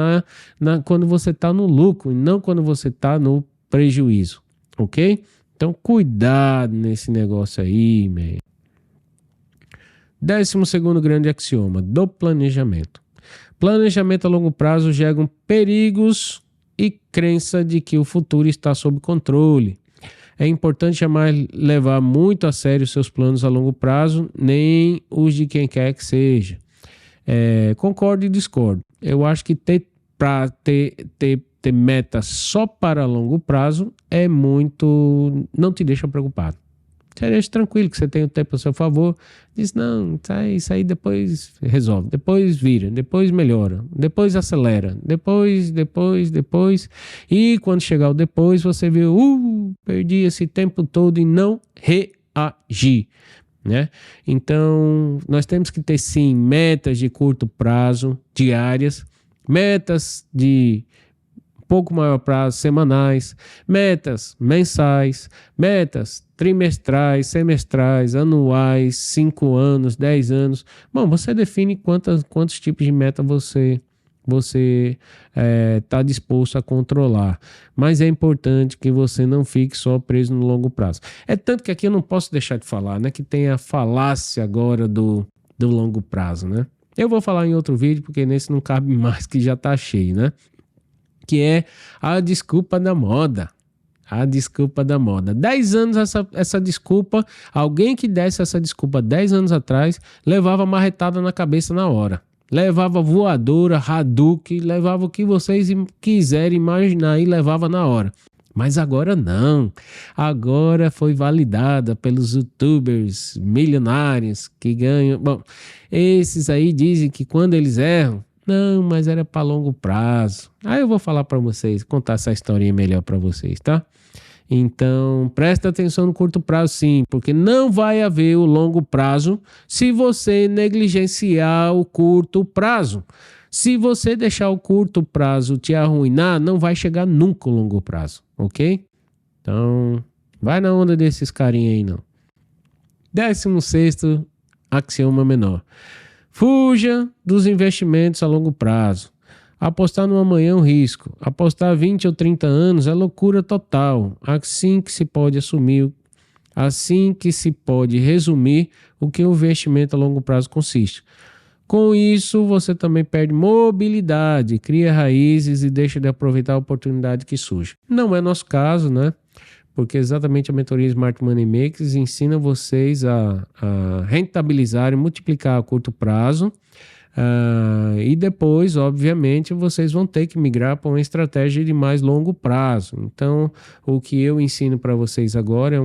quando você está no lucro e não quando você está no prejuízo. Ok? Então, cuidado nesse negócio aí, man. 12º grande axioma do planejamento. Planejamento a longo prazo gera perigos e crença de que o futuro está sob controle. É importante jamais levar muito a sério seus planos a longo prazo, nem os de quem quer que seja. Concordo e discordo. Eu acho que ter meta só para longo prazo não te deixa preocupado. Você deixa tranquilo que você tem o tempo a seu favor. Diz, não, isso aí depois resolve, depois vira, depois melhora, depois acelera, depois. E quando chegar o depois, você viu, perdi esse tempo todo e não reagi, né? Então, nós temos que ter sim metas de curto prazo, diárias, metas de pouco maior prazo, semanais, metas mensais, metas trimestrais, semestrais, anuais, 5 anos, 10 anos. Bom, você define quantos tipos de meta você está disposto a controlar. Mas é importante que você não fique só preso no longo prazo. É tanto que aqui eu não posso deixar de falar, né? Que tem a falácia agora do longo prazo, né? Eu vou falar em outro vídeo, porque nesse não cabe mais, que já está cheio, né? Que é a desculpa da moda. A desculpa da moda. 10 anos essa desculpa, alguém que desse essa desculpa 10 anos atrás, levava marretada na cabeça na hora. Levava voadora, Hadouken, levava o que vocês quiserem imaginar e levava na hora. Mas agora não. Agora foi validada pelos YouTubers milionários que ganham. Bom, esses aí dizem que quando eles erram, não, mas era para longo prazo. Aí eu vou falar para vocês, contar essa historinha melhor para vocês, tá? Então, presta atenção no curto prazo, sim, porque não vai haver o longo prazo se você negligenciar o curto prazo. Se você deixar o curto prazo te arruinar, não vai chegar nunca o longo prazo, ok? Então, vai na onda desses carinha aí, não. 16º axioma menor. Fuja dos investimentos a longo prazo. Apostar no amanhã é um risco. Apostar 20 ou 30 anos é loucura total. Assim que se pode resumir o que o investimento a longo prazo consiste. Com isso, você também perde mobilidade, cria raízes e deixa de aproveitar a oportunidade que surge. Não é nosso caso, né? Porque exatamente a mentoria Smart Money Makers ensina vocês a rentabilizar e multiplicar a curto prazo. E depois, obviamente, vocês vão ter que migrar para uma estratégia de mais longo prazo. Então, o que eu ensino para vocês agora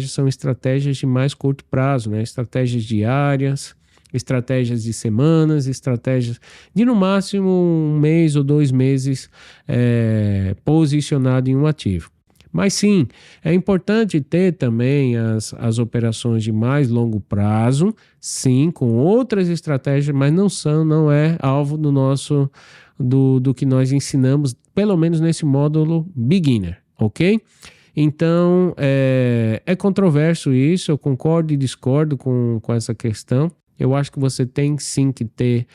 são estratégias de mais curto prazo, né? Estratégias diárias, estratégias de semanas, estratégias de no máximo 1 mês ou 2 meses posicionado em um ativo. Mas sim, é importante ter também as operações de mais longo prazo, sim, com outras estratégias, mas não é alvo do que nós ensinamos, pelo menos nesse módulo beginner, ok? Então, é controverso isso, eu concordo e discordo com essa questão. Eu acho que você tem sim que ter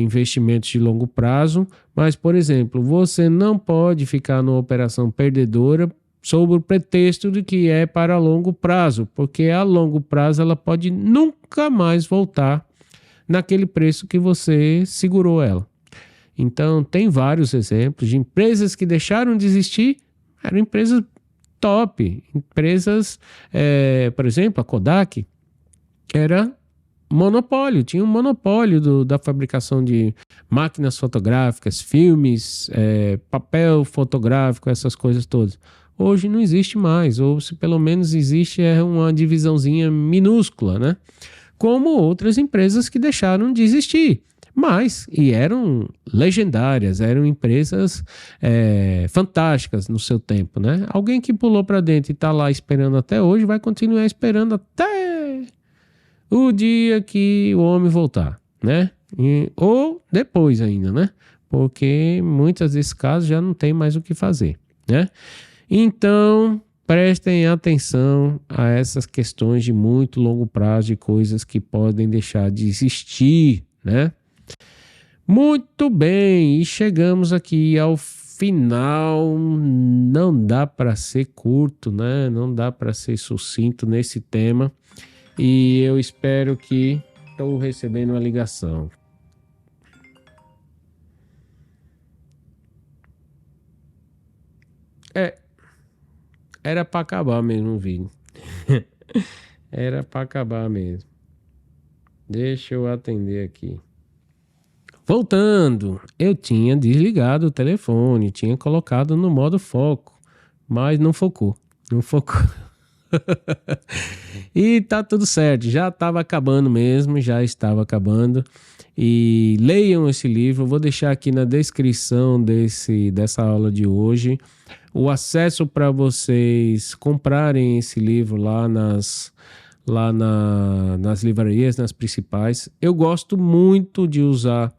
investimentos de longo prazo, mas, por exemplo, você não pode ficar numa operação perdedora sob o pretexto de que é para longo prazo, porque a longo prazo ela pode nunca mais voltar naquele preço que você segurou ela. Então, tem vários exemplos de empresas que deixaram de existir, eram empresas top, empresas, por exemplo, a Kodak era monopólio, tinha um monopólio da fabricação de máquinas fotográficas, filmes, papel fotográfico, essas coisas todas. Hoje não existe mais, ou se pelo menos existe uma divisãozinha minúscula, né? Como outras empresas que deixaram de existir. E eram legendárias, eram empresas fantásticas no seu tempo, né? Alguém que pulou para dentro e está lá esperando até hoje, vai continuar esperando até o dia que o homem voltar, né? Ou depois ainda, né? Porque muitos desses casos já não tem mais o que fazer, né? Então, prestem atenção a essas questões de muito longo prazo, de coisas que podem deixar de existir, né? Muito bem, e chegamos aqui ao final. Não dá para ser curto, né? Não dá para ser sucinto nesse tema. E eu espero que estou recebendo uma ligação. Era para acabar mesmo o vídeo. Era para acabar mesmo. Deixa eu atender aqui. Voltando, eu tinha desligado o telefone, tinha colocado no modo foco, mas não focou. Não focou. E tá tudo certo, já estava acabando mesmo, já estava acabando. E leiam esse livro, eu vou deixar aqui na descrição dessa aula de hoje o acesso para vocês comprarem esse livro lá nas livrarias, nas principais. Eu gosto muito de usar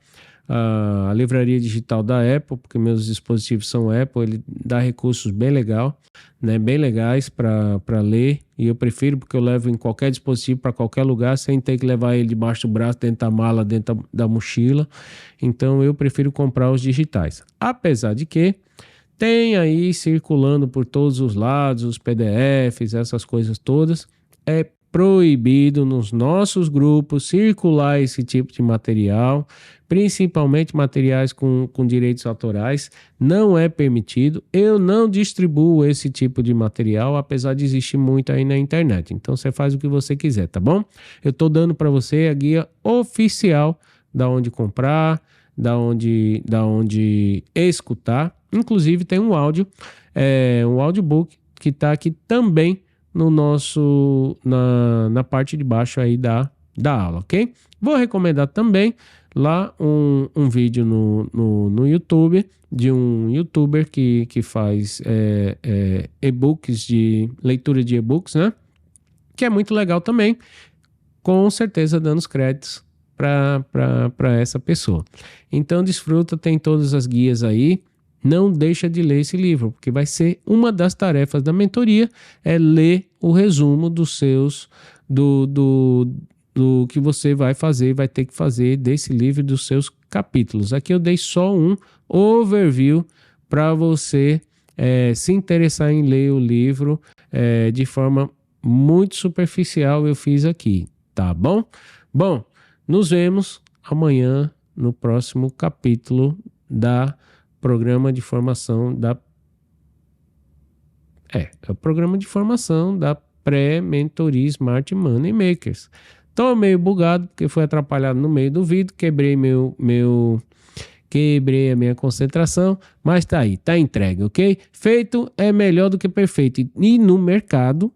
a livraria digital da Apple, porque meus dispositivos são Apple, ele dá recursos bem legais para ler, e eu prefiro porque eu levo em qualquer dispositivo para qualquer lugar, sem ter que levar ele debaixo do braço, dentro da mala, dentro da mochila. Então eu prefiro comprar os digitais. Apesar de que tem aí circulando por todos os lados os PDFs, essas coisas todas. É proibido nos nossos grupos circular esse tipo de material, principalmente materiais com direitos autorais. Não é permitido. Eu não distribuo esse tipo de material, apesar de existir muito aí na internet. Então você faz o que você quiser, tá bom? Eu tô dando para você a guia oficial da onde comprar, da onde escutar. Inclusive tem um audiobook que está aqui também no nosso, na parte de baixo aí da aula, ok? Vou recomendar também lá um vídeo no YouTube de um youtuber que faz e-books, de leitura de e-books, né? Que é muito legal também, com certeza dando os créditos para essa pessoa. Então desfruta, tem todas as guias aí. Não deixa de ler esse livro, porque vai ser uma das tarefas da mentoria, é ler o resumo dos seus, do que você vai fazer, vai ter que fazer desse livro e dos seus capítulos. Aqui eu dei só um overview para você se interessar em ler o livro de forma muito superficial, eu fiz aqui, tá bom? Bom, nos vemos amanhã no próximo capítulo da programa de formação o programa de formação da pré-mentoria Smart Money Makers. Tô meio bugado porque foi atrapalhado no meio do vídeo, quebrei quebrei a minha concentração, mas tá aí, tá entregue, ok? Feito é melhor do que perfeito. E no mercado,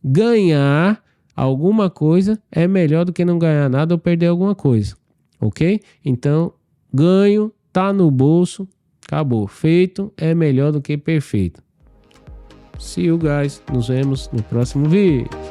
ganhar alguma coisa é melhor do que não ganhar nada ou perder alguma coisa, ok? Então, ganho tá no bolso, acabou. Feito é melhor do que perfeito. See you guys, nos vemos no próximo vídeo.